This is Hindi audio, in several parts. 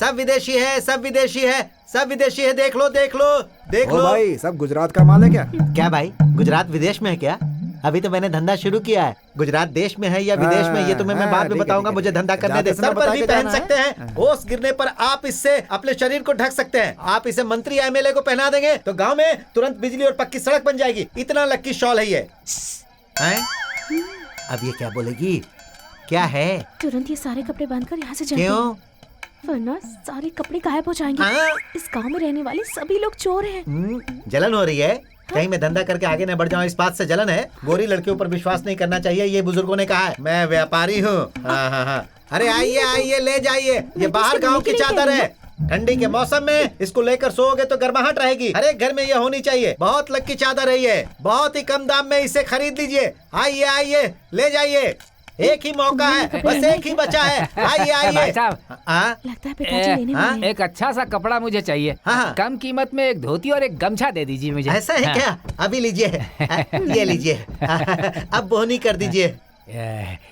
सब विदेशी है, सब विदेशी है, सब विदेशी है। देख लो देख लो देख लो। भाई सब गुजरात का माल है क्या? क्या भाई, गुजरात विदेश में है क्या? अभी तो मैंने धंधा शुरू किया है। गुजरात देश में है या विदेश में ये तुम्हें मैं बाद में बताऊंगा। मुझे धंधा करने दे। सर पर भी पहन सकते हैं। ओस गिरने पर आप इससे अपने शरीर को ढक सकते हैं। आप इसे मंत्री एमएलए को पहना देंगे तो गांव में तुरंत बिजली और पक्की सड़क बन जाएगी। इतना लक्की शॉल है ये। अब ये क्या बोलेगी? क्या है? तुरंत ये सारे कपड़े बांधकर यहाँ से जाइए। क्यों? वरना सारे कपड़े गायब हो जाएंगे। इस गांव में रहने वाले सभी लोग चोर हैं। जलन हो रही है? कहीं मैं धंधा करके आगे न बढ़ जाऊं इस बात से जलन है? गोरी लड़कियों पर विश्वास नहीं करना चाहिए, ये बुजुर्गों ने कहा है। मैं व्यापारी हूँ। हाँ। अरे आइए आइए, ले जाइए। ये बाहर गांव की चादर है। ठंडी के मौसम में इसको लेकर सोओगे तो गर्माहट रहेगी। हर एक घर में ये होनी चाहिए। बहुत लक्की चादर है ये। बहुत ही कम दाम में इसे खरीद लीजिए। आइए आइए, ले जाइए। एक ही मौका है, बस एक ही बचा है। आइए आइए। भाई साहब, लगता है पिताजी लेने वाले हैं। एक अच्छा सा कपड़ा मुझे चाहिए। कम कीमत में एक धोती और एक गमछा दे दीजिए मुझे। ऐसा है क्या? अभी लीजिए। ये लीजिए। अब बोहनी कर दीजिए।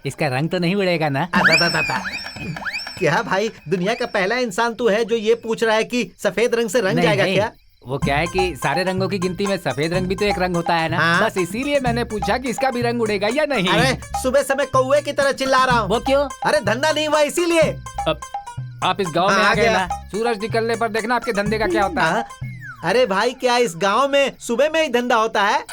इसका रंग तो नहीं उड़ेगा ना? क्या भाई, दुनिया का पहला इंसान तू है जो ये पूछ रहा है कि सफेद रंग से रंग जाएगा क्या? वो क्या है कि सारे रंगों की गिनती में सफेद रंग भी तो एक रंग होता है ना। बस इसीलिए मैंने पूछा कि इसका भी रंग उड़ेगा या नहीं। अरे सुबह समय कौवे की तरह चिल्ला रहा हूँ। वो क्यों? अरे धंधा नहीं हुआ इसीलिए। आप इस गांव में आ गए ना, सूरज निकलने पर देखना आपके धंधे का क्या होता है। अरे भाई, क्या इस गांव में सुबह में ही धंधा होता है?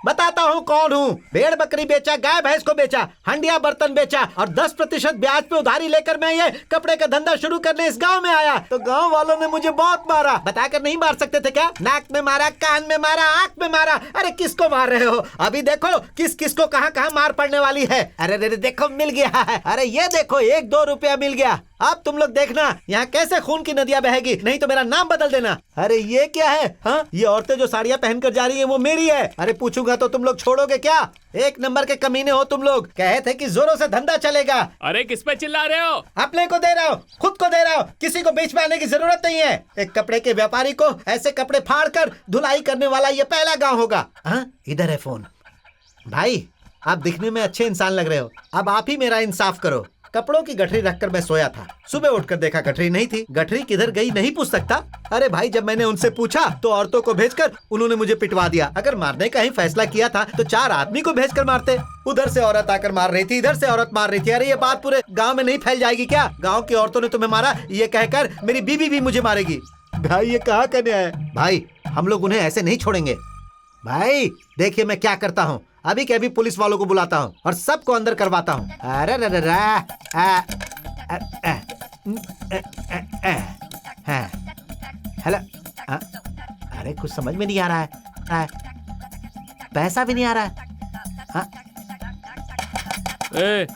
बताता हूँ कौन हूँ। भेड़ बकरी बेचा, गाय भैंस को बेचा, हंडिया बर्तन बेचा और 10% ब्याज पे उधारी लेकर मैं ये कपड़े का धंधा शुरू करने इस गांव में आया तो गांव वालों ने मुझे बहुत मारा। बताकर नहीं मार सकते थे क्या? नाक में मारा, कान में मारा, आंख में मारा। अरे किसको मार रहे हो? अभी देखो किस किस को कहाँ कहाँ मार पड़ने वाली है। अरे देखो मिल गया है। अरे ये देखो 1-2 रुपया मिल गया। अब तुम लोग देखना यहाँ कैसे खून की नदियाँ बहेगी, नहीं तो मेरा नाम बदल देना। अरे ये क्या है? हाँ, ये औरतें जो साड़ियाँ पहनकर जा रही हैं वो मेरी है। अरे पूछूंगा तो तुम लोग छोड़ोगे क्या? एक नंबर के कमीने हो तुम लोग। कहे थे कि जोरों से धंधा चलेगा। अरे किस पे चिल्ला रहे हो? अपने को दे रहा हूँ, खुद को दे रहा हूँ। किसी को बीच में आने की जरूरत नहीं है। एक कपड़े के व्यापारी को ऐसे कपड़े फाड़ कर धुलाई करने वाला ये पहला गाँव होगा। हाँ, इधर है फोन। भाई आप दिखने में अच्छे इंसान लग रहे हो, अब आप ही मेरा इंसाफ करो। कपड़ों की गठरी रखकर मैं सोया था। सुबह उठकर देखा गठरी नहीं थी। गठरी किधर गई नहीं पूछ सकता। अरे भाई, जब मैंने उनसे पूछा तो औरतों को भेजकर उन्होंने मुझे पिटवा दिया। अगर मारने का ही फैसला किया था तो 4 आदमी को भेजकर मारते। उधर से औरत आकर मार रही थी, इधर से औरत मार रही थी। अरे ये बात पूरे गाँव में नहीं फैल जाएगी क्या? गाँव की औरतों ने तुम्हें मारा ये कहकर मेरी बीवी भी मुझे मारेगी। भाई ये कहाँ करने आया? भाई हम लोग उन्हें ऐसे नहीं छोड़ेंगे। भाई देखिए मैं क्या करता हूँ, अभी के अभी पुलिस वालों को बुलाता हूँ और सबको अंदर करवाता हूँ। अरे हेलो। अरे कुछ समझ में नहीं आ रहा है। पैसा भी नहीं आ रहा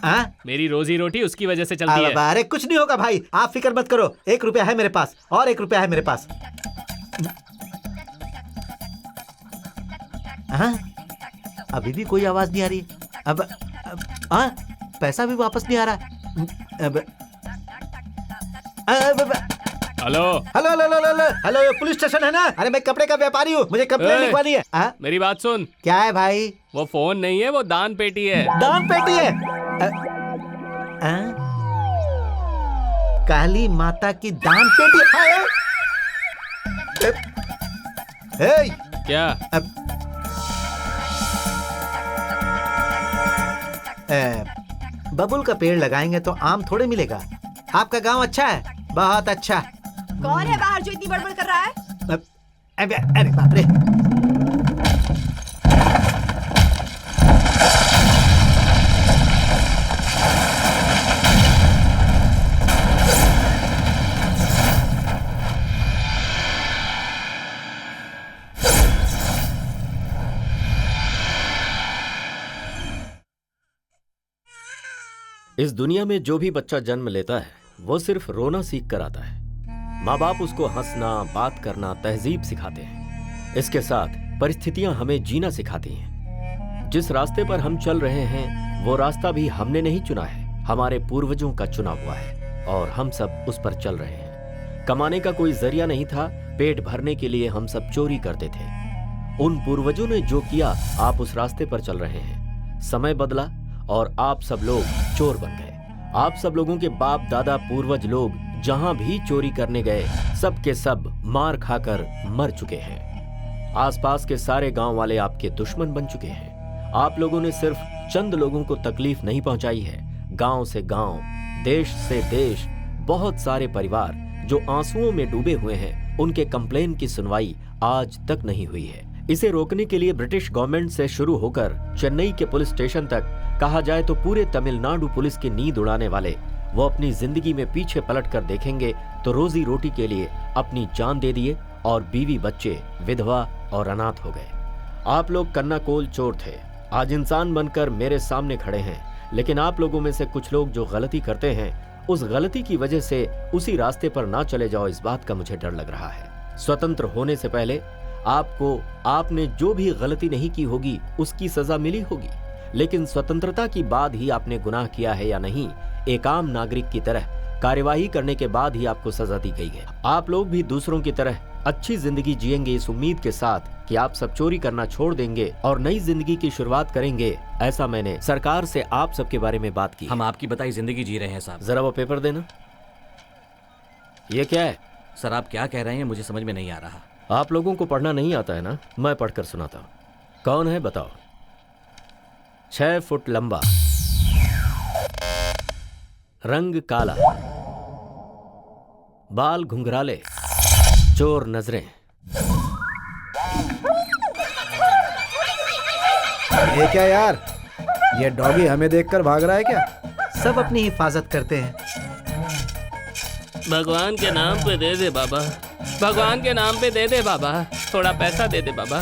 है। मेरी रोजी रोटी उसकी वजह से चलती है। अरे कुछ नहीं होगा भाई, आप फिक्र मत करो। 1 रुपया है मेरे पास और 1 रुपया है मेरे पास। अभी भी कोई आवाज नहीं आ रही। अब पैसा भी वापस नहीं आ रहा। Hello hello hello hello hello, ये पुलिस स्टेशन है ना? अरे मैं कपड़े का व्यापारी हूँ, मुझे कंप्लेंट लिखवानी है। मेरी बात सुन। क्या है भाई? वो फोन नहीं है, वो दान पेटी है। दान पेटी है? काली माता की दान पेटी है? क्या? बबुल का पेड़ लगाएंगे तो आम थोड़े मिलेगा। आपका गांव अच्छा है? बहुत अच्छा। कौन है बाहर जो इतनी बड़बड़ कर रहा है? अरे बाप रे। इस दुनिया में जो भी बच्चा जन्म लेता है वो सिर्फ रोना सीख कर आता है। माँ बाप उसको हंसना, बात करना, तहजीब सिखाते हैं। इसके साथ परिस्थितियां हमें जीना सिखाती हैं। जिस रास्ते पर हम चल रहे हैं वो रास्ता भी हमने नहीं चुना है, हमारे पूर्वजों का चुना हुआ है और हम सब उस पर चल रहे हैं। कमाने का कोई जरिया नहीं था, पेट भरने के लिए हम सब चोरी करते थे। उन पूर्वजों ने जो किया, आप उस रास्ते पर चल रहे हैं। समय बदला और आप सब लोग चोर बन गए। आप सब लोगों के बाप दादा पूर्वज लोग जहां भी चोरी करने गए सब के सब मार खाकर मर चुके हैं। आसपास के सारे गांव वाले आपके दुश्मन बन चुके हैं। आप लोगों ने सिर्फ चंद लोगों को तकलीफ नहीं पहुंचाई है, गांव से गांव, देश से देश बहुत सारे परिवार जो आंसुओं में डूबे हुए हैं, उनके कंप्लेन की सुनवाई आज तक नहीं हुई है। इसे रोकने के लिए ब्रिटिश गवर्नमेंट से शुरू होकर चेन्नई के पुलिस स्टेशन तक, कहा जाए तो पूरे तमिलनाडु पुलिस की नींद उड़ाने वाले, वो अपनी जिंदगी में पीछे पलट कर देखेंगे तो रोजी रोटी के लिए अपनी जान दे दिए और बीवी बच्चे विधवा और अनाथ हो गए। आप लोग कन्नाकोल चोर थे, आज इंसान बनकर मेरे सामने खड़े हैं, लेकिन आप लोगों में से कुछ लोग जो गलती करते हैं, उस गलती की वजह से उसी रास्ते पर ना चले जाओ, इस बात का मुझे डर लग रहा है। स्वतंत्र होने से पहले आपको आपने जो भी गलती नहीं की होगी उसकी सजा मिली होगी, लेकिन स्वतंत्रता की बाद ही आपने गुनाह किया है या नहीं, एक आम नागरिक की तरह कार्यवाही करने के बाद ही आपको सजा दी गई है। आप लोग भी दूसरों की तरह अच्छी जिंदगी जिएंगे इस उम्मीद के साथ कि आप सब चोरी करना छोड़ देंगे और नई जिंदगी की शुरुआत करेंगे। ऐसा मैंने सरकार से आप सबके बारे में बात की। हम आपकी बताई जिंदगी जी रहे हैं साहब। जरा वो पेपर देना। ये क्या है? सर आप क्या कह रहे हैं मुझे समझ में नहीं आ रहा। आप लोगों को पढ़ना नहीं आता है ना? मैं पढ़कर सुनाता हूं। कौन है बताओ? 6 फुट लंबा, रंग काला, बाल घुंघराले, चोर नजरें। ये क्या यार, ये डॉगी हमें देखकर भाग रहा है क्या? सब अपनी हिफाजत करते हैं। भगवान के नाम पे दे दे बाबा, भगवान के नाम पे दे दे बाबा, थोड़ा पैसा दे दे बाबा।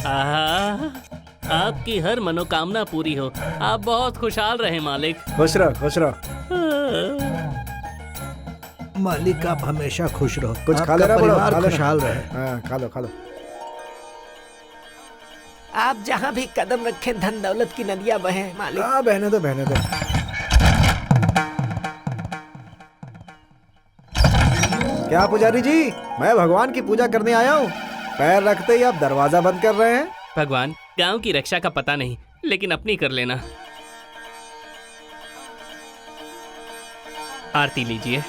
आहा, आपकी हर मनोकामना पूरी हो, आप बहुत खुशहाल रहे मालिक। खुश रहो, खुश रहो। मालिक आप हमेशा खुश रहो, कुछ खा आपका लेना, परिवार खा लेना। खुशहाल रहे। हाँ, खा लो खा लो। आप जहाँ भी कदम रखें धन दौलत की नदियाँ बहें मालिक। हाँ, बहने दो बहने दो। क्या पुजारी जी, मैं भगवान की पूजा करने आया हूँ, पैर रखते ही आप दरवाजा बंद कर रहे हैं। भगवान, गांव की रक्षा का पता नहीं, लेकिन अपनी कर लेना। आरती लीजिए।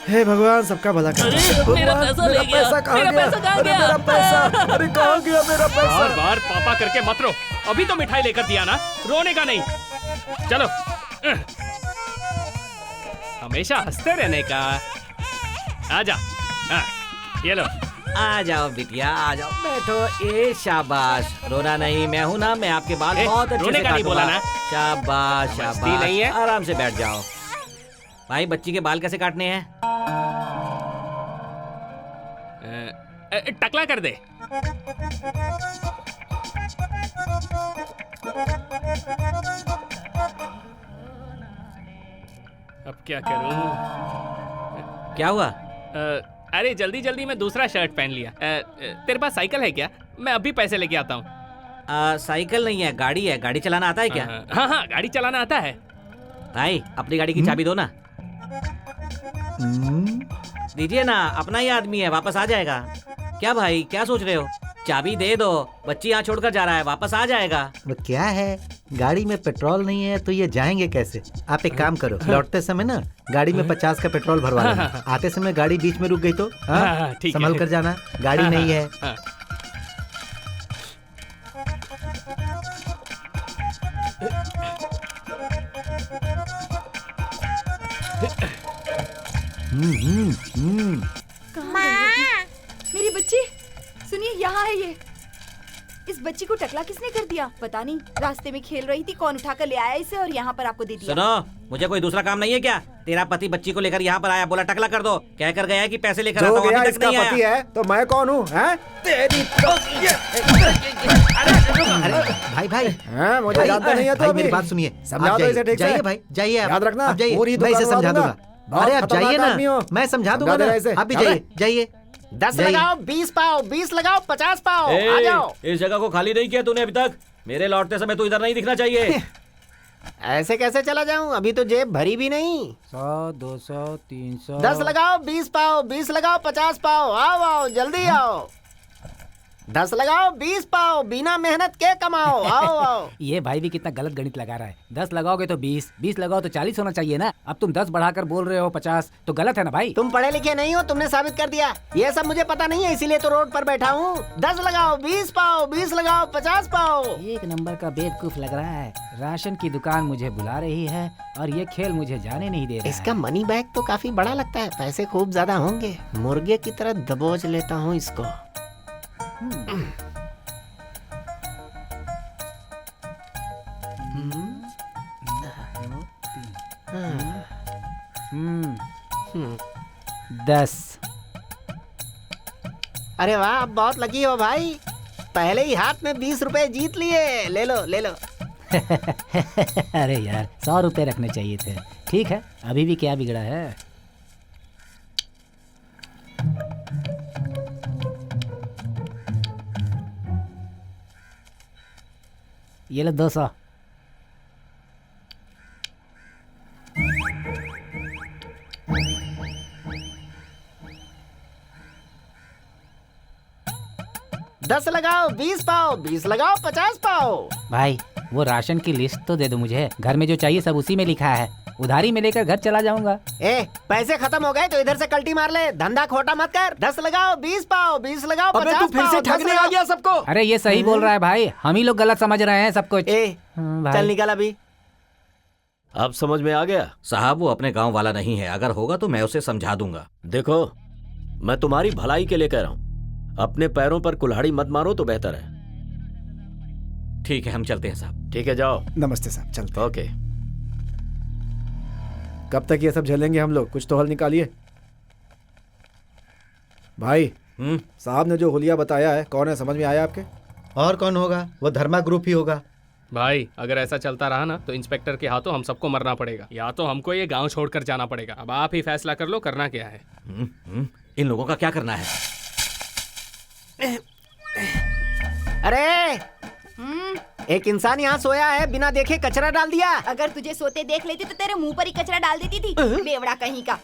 हे भगवान, सबका भला कर। अरे, मेरा पैसा ले गया। कहाँ मेरा गया? पैसा कहाँ अरे गया? मेरा पैसा, अरे कहाँ गया मेरा पैसा? बार बार पापा करके मत रो, अभी तो मिठाई लेकर दिया ना, रोने का नहीं। चलो, हमेशा हंसते रहने का। आजा, ये लो। आ जाओ बिटिया, आ जाओ, बैठो। ए शाबाश, रोना नहीं, मैं हूं ना, मैं आपके बाल ए, बहुत अच्छे रोने से का नहीं काटूंगा। बोला ना। शाबाश मस्ती शाबाश, नहीं है? आराम से बैठ जाओ। भाई बच्ची के बाल कैसे काटने हैं? टकला कर दे। अब क्या करूं? क्या हुआ? अरे जल्दी जल्दी में दूसरा शर्ट पहन लिया। तेरे पास साइकिल है क्या? मैं अभी पैसे लेके आता हूँ। साइकिल नहीं है, गाड़ी है। गाड़ी चलाना आता है क्या? हाँ हाँ, गाड़ी चलाना आता है। भाई अपनी गाड़ी की चाबी दो ना। दीजिए ना, अपना ही आदमी है, वापस आ जाएगा। क्या भाई, क्या सोच रहे हो? चाबी दे दो, बच्ची यहाँ छोड़कर जा रहा है, वापस आ जाएगा। वो क्या है, गाड़ी में पेट्रोल नहीं है तो ये जाएंगे कैसे? आप एक काम करो, लौटते समय ना गाड़ी में 50 का पेट्रोल भरवा लेना। आते समय गाड़ी बीच में रुक गई तो ठीक है। संभल कर जाना, गाड़ी नहीं है। मेरी बच्ची, सुनिए, यहाँ है ये। इस बच्ची को टकला किसने कर दिया? पता नहीं, रास्ते में खेल रही थी, कौन उठाकर ले आया इसे और यहाँ पर आपको दे दिया। सुनो, मुझे कोई दूसरा काम नहीं है क्या? तेरा पति बच्ची को लेकर यहाँ पर आया, बोला टकला कर दो, कह कर गया कि पैसे लेकर आता जो हूँ, गया अभी तक इसका नहीं पति आया। है तो मैं कौन हूँ? हैं? तेरी अरे भाई भाई, हैं? मुझे भाई, जानते नहीं है तो भाई अभी मेरी बात सुनिए, समझा आप दो इसे जाइए, ठीक से। जाइए भाई, जाइए आप। याद रखना, आप जाइए, पूरी मैं इसे दुकान समझा उड़ा दूंगा। बहुत अरे आप खतरनाक जाइए आदमी हो। ना, मैं समझा दूंगा समझा ना। देना इसे। आप भी अबे। जाइए, जाइए। 10 जाइए। लगाओ, 20 पाओ, 20 लगाओ, 50 पाओ। आ ए, जाओ। इस जगह को खाली नहीं किया तूने अभी तक। मेरे लौटते समय तू इधर नहीं दिखना चाहिए। ऐसे कैसे चला जाऊं, अभी तो जेब भरी भी नहीं। 100, 200, 300। 10 लगाओ, 20 पाओ, 20 लगाओ, 50 पाओ। आओ आओ, जल्दी आओ। 10 लगाओ 20 पाओ, बिना मेहनत के कमाओ। आओ आओ। ये भाई भी कितना गलत गणित लगा रहा है। 10 लगाओगे तो 20, 20 लगाओ तो 40 होना चाहिए ना। अब तुम 10 बढ़ाकर बोल रहे हो 50, तो गलत है ना भाई। तुम पढ़े लिखे नहीं हो, तुमने साबित कर दिया। ये सब मुझे पता नहीं है, इसीलिए तो रोड पर बैठा हूँ। 10 लगाओ 20 पाओ, 20 लगाओ 50 पाओ। एक नंबर का बेवकूफ लग रहा है। राशन की दुकान मुझे बुला रही है और ये खेल मुझे जाने नहीं दे रहा इसका मनी बैग तो काफी बड़ा लगता है, पैसे खूब ज्यादा होंगे। मुर्गे की तरह दबोच लेता हूँ इसको। है। 10। अरे वाह, आप बहुत लकी हो भाई। पहले ही हाथ में 20 रुपए जीत लिए। ले लो ले लो। अरे यार 100 रुपए रखने चाहिए थे। ठीक है, अभी भी क्या बिगड़ा है। ये लो 200। दस लगाओ 20 पाओ, 20 लगाओ 50 पाओ। भाई वो राशन की लिस्ट तो दे दो मुझे। घर में जो चाहिए सब उसी में लिखा है। उधारी में लेकर घर चला जाऊंगा। ए, पैसे खत्म हो गए तो इधर से कल्टी मार ले। धंधा खोटा मत कर। 10 लगाओ 20 पाओ, 20 लगाओ 50 पाओ। फिर से ठगने आ गया सबको। अरे ये सही बोल रहा है भाई, हम ही लोग गलत समझ रहे हैं सब कुछ। चल निकल अभी। अब समझ में आ गया? साहब वो अपने गांव वाला नहीं है, अगर होगा तो मैं उसे समझा दूंगा। देखो, मैं तुम्हारी भलाई के लिए कह रहा हूँ, अपने पैरों पर कुल्हाड़ी मत मारो तो बेहतर है। ठीक है, हम चलते हैं साहब। ठीक है, जाओ। नमस्ते साहब, चलते हैं। ओके। कब तक ये सब झेलेंगे हम लोग? कुछ तो हल निकालिए भाई। साहब ने जो हुलिया बताया है, कौन है, समझ में आया आपके? और कौन होगा? वो धर्मा ग्रुप ही होगा। भाई अगर ऐसा चलता रहा ना तो इंस्पेक्टर के हाथों हम सबको मरना पड़ेगा, या तो हमको ये गांव छोड़कर जाना पड़ेगा। अब आप ही फैसला कर लो, करना क्या है। इन लोगों का क्या करना है? अरे एक इंसान यहाँ सोया है, बिना देखे कचरा डाल दिया। अगर तुझे सोते देख लेती तो तेरे मुंह पर ही कचरा डाल देती थी, बेवड़ा कहीं का।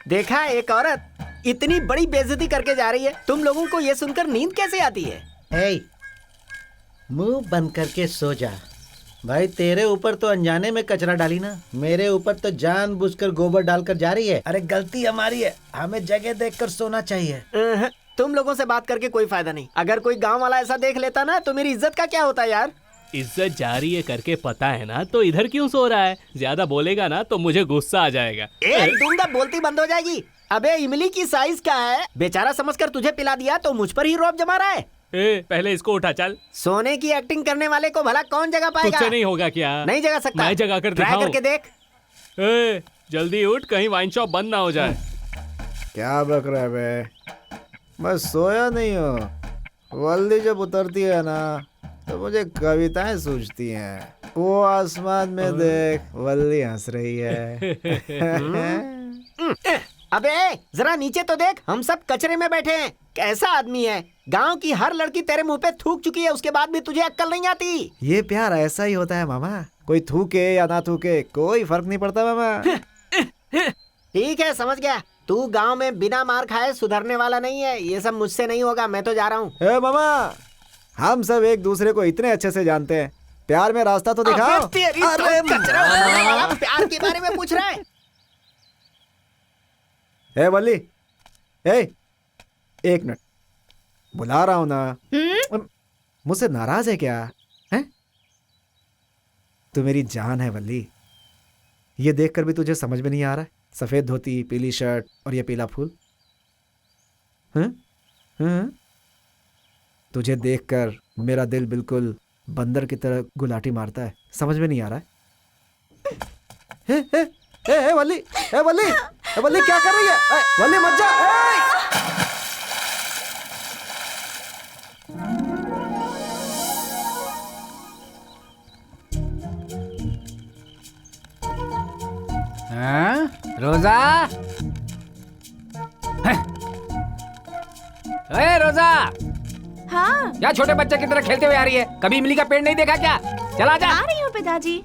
देखा, एक औरत इतनी बड़ी बेइज्जती करके जा रही है। तुम लोगों को ये सुनकर नींद कैसे आती है? ए, मुंह बंद करके सो जा। भाई तेरे ऊपर तो अनजाने में कचरा डाली ना, मेरे ऊपर तो जानबूझकर गोबर डालकर जा रही है। अरे गलती हमारी है, हमें जगह देखकर सोना चाहिए। तुम लोगों से बात करके कोई फायदा नहीं। अगर कोई गांव वाला ऐसा देख लेता ना तो मेरी इज्जत का क्या होता यार। इज्जत जा रही है करके पता है ना, तो इधर क्यों सो रहा है? ज्यादा बोलेगा ना तो मुझे गुस्सा आ जाएगा। दूंगा, बोलती बंद हो जाएगी। अबे इमली की साइज क्या है, बेचारा समझकर तुझे पिला दिया तो मुझ पर ही रौब जमा रहा है। पहले इसको उठा। चल, सोने की एक्टिंग करने वाले को भला कौन जगा पाएगा? तुझसे नहीं होगा क्या? नहीं जगा सकता। मैं जगा कर ट्राई करके देख। जल्दी उठ, कहीं वाइन शॉप बंद ना हो जाए। क्या बक रहा है बे? मैं सोया नहीं हूँ। वल्दी जब उतरती है ना तो मुझे कविताएं सूझती हैं। वो आसमान में देख, वल्दी हंस रही है। अबे जरा नीचे तो देख, हम सब कचरे में बैठे हैं। कैसा आदमी है? गांव की हर लड़की तेरे मुंह पे थूक चुकी है, उसके बाद भी तुझे अक्ल नहीं आती। ये प्यार ऐसा ही होता है मामा, कोई थूके या ना थूके कोई फर्क नहीं पड़ता मामा। ठीक है, समझ गया। तू गांव में बिना मार खाए सुधरने वाला नहीं है। ये सब मुझसे नहीं होगा, मैं तो जा रहा हूँ। ए मामा, हम सब एक दूसरे को इतने अच्छे से जानते हैं, प्यार में रास्ता तो दिखाओ। अरे कचरा उड़ाने वाला प्यार के बारे में पूछ रहा है। ए वल्ली, एक मिनट, बुला रहा हूँ ना। मुझसे नाराज है क्या? है? तू मेरी जान है वल्ली। ये देखकर भी तुझे समझ में नहीं आ रहा है? सफेद धोती, पीली शर्ट और ये पीला फूल। तुझे देखकर मेरा दिल बिल्कुल बंदर की तरह गुलाटी मारता है। समझ में नहीं आ रहा है? वल्ली, वल्ली, वल्ली क्या कर रही है? वल्ली मत जा। रोजा, अरे रोजा, हाँ क्या छोटे बच्चे की तरह खेलते हुए आ रही है? कभी इमली का पेड़ नहीं देखा क्या? चला जा। आ रही हूँ पिताजी।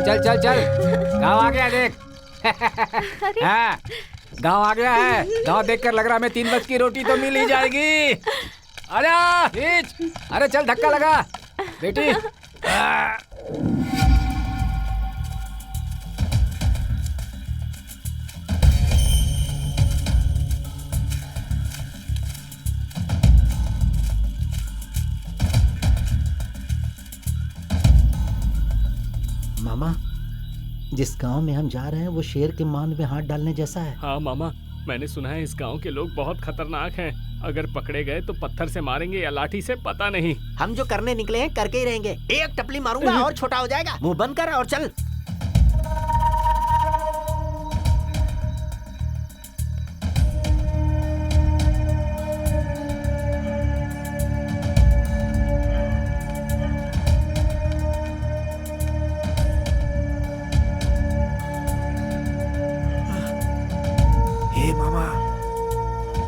चल चल चल, गाँव आ गया देख। हाँ, गाँव आ गया है। गाँव देखकर लग रहा है 3 वक्त की रोटी तो मिल ही जाएगी। अरे खींच, अरे चल धक्का लगा बेटी। मामा, जिस गांव में हम जा रहे हैं वो शेर के मान में हाथ डालने जैसा है। हाँ मामा, मैंने सुना है इस गांव के लोग बहुत खतरनाक हैं। अगर पकड़े गए तो पत्थर से मारेंगे या लाठी से, पता नहीं। हम जो करने निकले हैं करके ही रहेंगे। एक टपली मारूंगा और छोटा हो जाएगा। मुंह बंद कर और चल।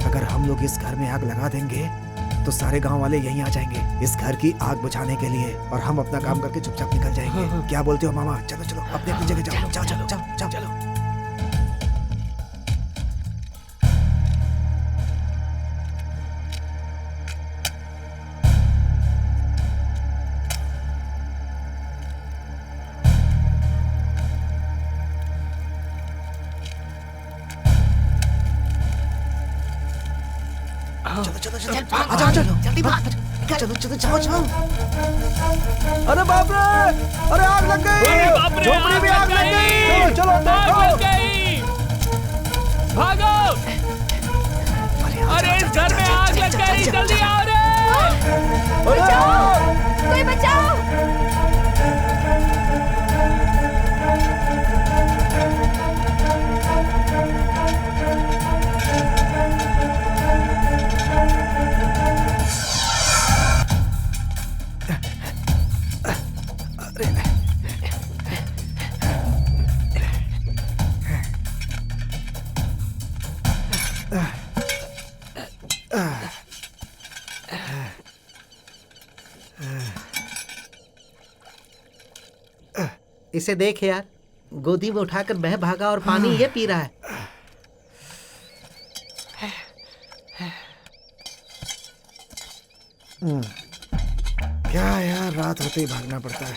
अगर हम लोग इस घर में आग लगा देंगे तो सारे गांव वाले यहीं आ जाएंगे इस घर की आग बुझाने के लिए, और हम अपना काम करके चुपचाप निकल जाएंगे। क्या बोलते हो मामा? चलो चलो अपने अपनी जगह जाओ। जाओ चलो जाओ जाओ चलो। चलो चलो चलो आ जाओ चलो जल्दी भाग। चलो चलो जाओ जाओ। अरे बाप रे, अरे आग लग गई। झोपड़ी में आग लग गई। चलो भागो। अरे इस घर में आग लग गई, जल्दी आओ रे। बचाओ, कोई बचाओ। इसे देख यार, गोदी में उठाकर बह भागा और पानी ये पी रहा है। क्या यार, रात होते ही भागना पड़ता है।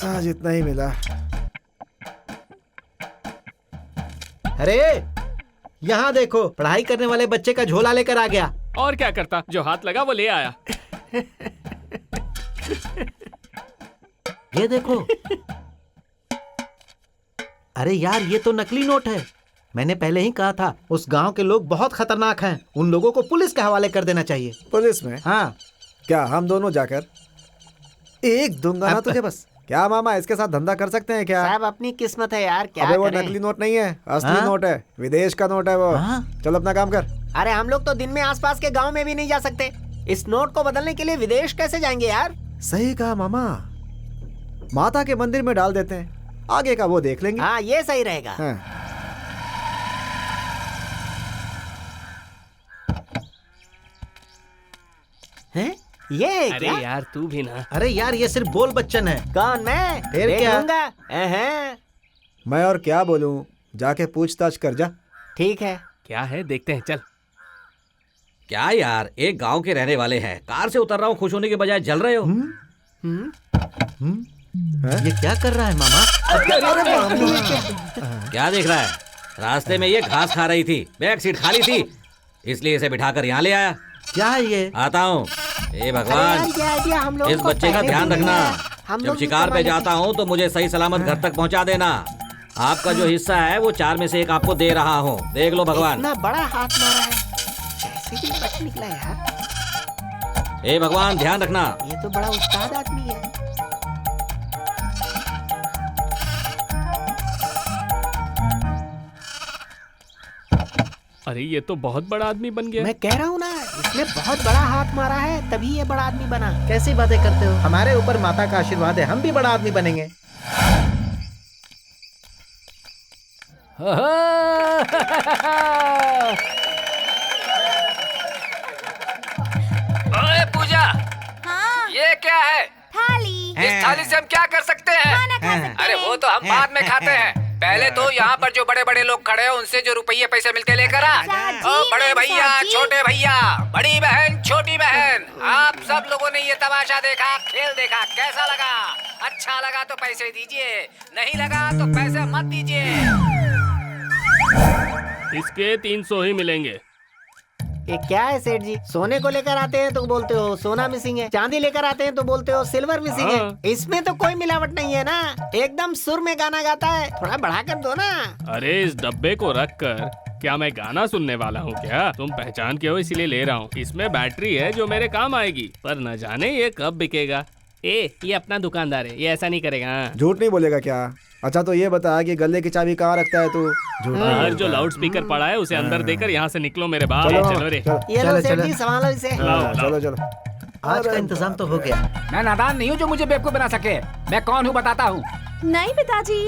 आज इतना ही मिला। अरे यहाँ देखो, पढ़ाई करने वाले बच्चे का झोला लेकर आ गया। और क्या करता, जो हाथ लगा वो ले आया। ये देखो। अरे यार, ये तो नकली नोट है। मैंने पहले ही कहा था, उस गांव के लोग बहुत खतरनाक हैं। उन लोगों को पुलिस के हवाले कर देना चाहिए। पुलिस में? हाँ। क्या हम दोनों जाकर एक दूंगा ना तुझे बस। क्या मामा, इसके साथ धंधा कर सकते हैं क्या? साहब अपनी किस्मत है यार, क्या अबे वो करें? नकली नोट नहीं है, असली नोट है, विदेश का नोट है वो। चलो अपना काम कर। अरे हम लोग तो दिन में आसपास के गांव में भी नहीं जा सकते। इस नोट को बदलने के लिए विदेश कैसे जाएंगे यार? सही कहा मामा, माता के मंदिर में डाल देते हैं, आगे का वो देख लेंगे। हाँ ये सही रहेगा। हाँ। हैं? ये है अरे क्या? यार तू भी ना। अरे यार, ये सिर्फ बोल बच्चन है। कौन? मैं? फिर देख क्या? लूंगा। अहं। मैं और क्या बोलूं, जाके पूछताछ कर जा। ठीक है। क्या है देखते हैं, चल। क्या यार, एक गांव के रहने वाले हैं, कार से उतर रहा हूँ, खुश होने के बजाय जल रहे हो। ये क्या कर रहा है मामा? क्या देख रहा है? रास्ते में ये घास खा रही थी, बैक सीट खाली थी, इसलिए इसे बिठाकर यहाँ ले आया। क्या है ये? आता हूँ। हे भगवान, अरे यार, ये आइडिया हम लोगों इस को बच्चे का पहले ध्यान भी रखना। नहीं है। हम जब लोग शिकार पे इस जाता हूँ तो मुझे सही सलामत घर तक पहुँचा देना। आपका जो हिस्सा है वो 4 में से 1 आपको दे रहा हूँ, देख लो भगवान। इतना बड़ा हाथ मारा है, कैसे भी बच निकला यार। हे भगवान, ध्यान रखना। ये तो बड़ा उस्ताद आदमी है। अरे ये तो बहुत बड़ा आदमी बन गया। मैं कह रहा हूँ ना, इसने बहुत बड़ा हाथ मारा है, तभी ये बड़ा आदमी बना। कैसी बातें करते हो? हमारे ऊपर माता का आशीर्वाद है, हम भी बड़ा आदमी बनेंगे। ओए पूजा, हाँ। ये क्या है? इस थाली से हम क्या कर सकते हैं? अरे वो तो हम बाद में खाते हैं। पहले तो यहाँ पर जो बड़े बड़े लोग खड़े हैं उनसे जो रुपये पैसे मिलते लेकर आ। ओ बड़े भैया, छोटे भैया, बड़ी बहन, छोटी बहन, आप सब लोगों ने ये तमाशा देखा, खेल देखा, कैसा लगा? अच्छा लगा तो पैसे दीजिए, नहीं लगा तो पैसे मत दीजिए। इसके 300 ही मिलेंगे। ये क्या है सेठ जी? सोने को लेकर आते हैं तो बोलते हो सोना मिसिंग है, चांदी लेकर आते हैं तो बोलते हो सिल्वर मिसिंग है। इसमें तो कोई मिलावट नहीं है ना, एकदम सुर में गाना गाता है, थोड़ा बढ़ा कर दो ना। अरे इस डब्बे को रख कर क्या मैं गाना सुनने वाला हूँ क्या? तुम पहचान के हो इसीलिए ले रहा हूँ। इसमें बैटरी है जो मेरे काम आएगी, पर न जाने ये कब बिकेगा। ये अपना दुकानदार है, ये ऐसा नहीं करेगा। झूठ नहीं बोलेगा क्या? अच्छा तो ये बता कि गले की चाबी कहाँ रखता है तू? झूठ नहीं बाहर जो लाउड स्पीकर पड़ा है उसे अंदर देकर यहाँ से निकलो मेरे बाप। चलो रे। ये लो सेठ जी, संभालो इसे। चलो चलो। आज का इंतजाम तो हो गया। मैं नादान नहीं हूँ जो मुझे बेवकूफ बना सके। मैं कौन हूँ बताता हूँ। नहीं पिताजी,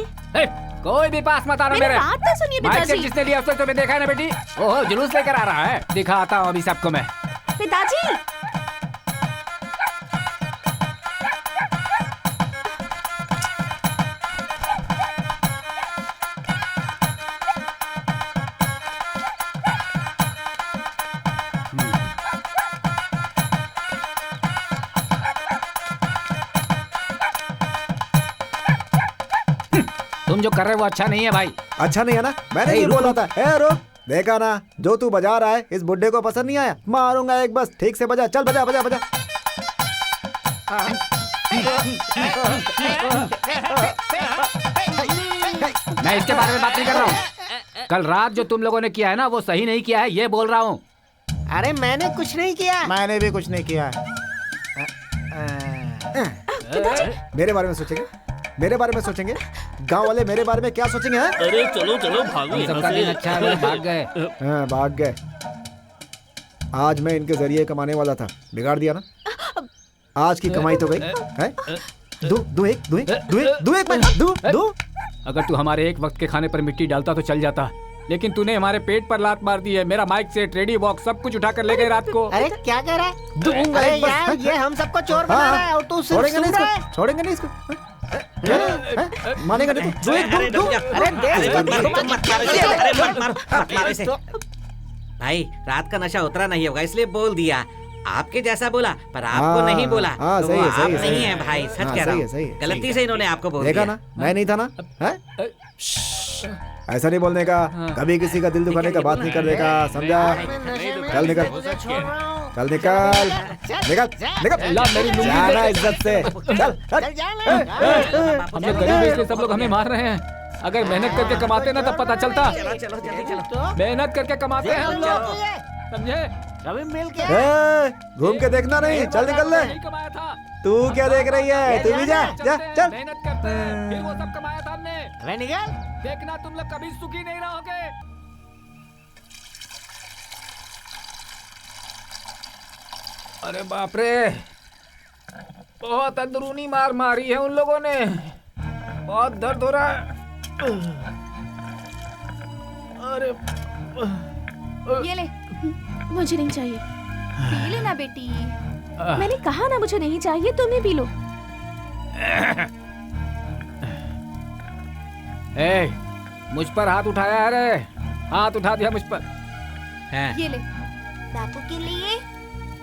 कोई भी पास मत आना मेरी मेरे। बात तो सुनिए माइक से पिताजी। जिसने लिया उसने तुम्हें देखा है ना बेटी? ओहो जुलूस लेकर आ रहा है, दिखाता हूँ अभी सबको मैं। पिताजी तुम जो कर रहे हो वो अच्छा नहीं है भाई। अच्छा नहीं है ना? मैंने नहीं बोला था। ए रुक, देखा ना जो तू बजा रहा है इस बुड्ढे को पसंद नहीं आया? मारूंगा एक, बस ठीक से बजा। चल बजा बजा बजा। मैं इसके बारे में बात नहीं कर रहा हूँ। कल रात जो तुम लोगों ने किया है ना वो सही नहीं किया है, ये बोल रहा हूँ। अरे मैंने कुछ नहीं किया। मैंने भी कुछ नहीं किया। मेरे बारे में सोचेंगे, मेरे बारे में सोचेंगे, गांव वाले मेरे बारे में क्या सोचेंगे? हैं? अरे चलो चलो भागो हम सबका दिन अच्छा है, वो भाग गए। हाँ, भाग गए। आज मैं इनके जरिए कमाने वाला था, बिगाड़ दिया ना। आज की कमाई तो गई है। दो एक मैं दो। अगर तू हमारे एक वक्त के खाने पर मिट्टी डालता तो चल जाता, लेकिन तूने हमारे पेट पर लात मार दी है। मेरा माइक सेट, रेडी बॉक्स सब कुछ उठा कर ले गए रात को। अरे क्या कह रहा है? दूंगा अरे एक बस। यार ये हम सबको चोर बना रहा है और तू सिर्फ छोड़ेंगे नहीं सुन रहा है। इसको, छोड़ेंगे नहीं इसको। मानेगा नहीं तू? दो अरे भाई रात का नशा उतरा नहीं होगा इसलिए बोल दिया। आपके जैसा बोला पर आपको नहीं बोला। हाँ, तो सही वो है, सही आप है, नहीं सही है है। भाई, सच हाँ, कह रहा सही है, हूँ। सही है, गलती से इन्होंने आपको बोल देखा दिया। ना, मैं नहीं था ना। ऐसा नहीं बोलने का, कभी किसी का दिल दुखाने का बात नहीं करने का, समझा? चल निकल, चल निकल, निकल ला मेरी लुंगी जाना दे। इज्जत से। चल हम लोग गरीब हैं इसलिए सब लोग हमें मार रहे हैं। अगर मेहनत करके कमाते ना तब पता चलता। चलो जल्दी चलो। मेहनत करके कमाते हैं हम लोग, समझे? कभी मिल के घूम के देखना नहीं, चल निकल ले। नहीं कमाया था। तू क्या देख रही है? तू भी जा जा चल। मेहनत करते हैं, फिर वो सब कमाया था हमने। अरे निकल। देखना तुम लोग कभी सुखी नहीं रहोगे। अरे बाप रे, बहुत अंदरूनी मार मारी है उन लोगों ने। बहुत दर्द हो रहा है। अरे ये ले, मुझे नहीं चाहिए। पी लेना बेटी। मैंने कहा ना मुझे नहीं चाहिए, तुम ही पी लो। ए, मुझ पर हाथ उठाया है रे, हाथ उठा दिया मुझ पर। ये ले, बापू के लिए।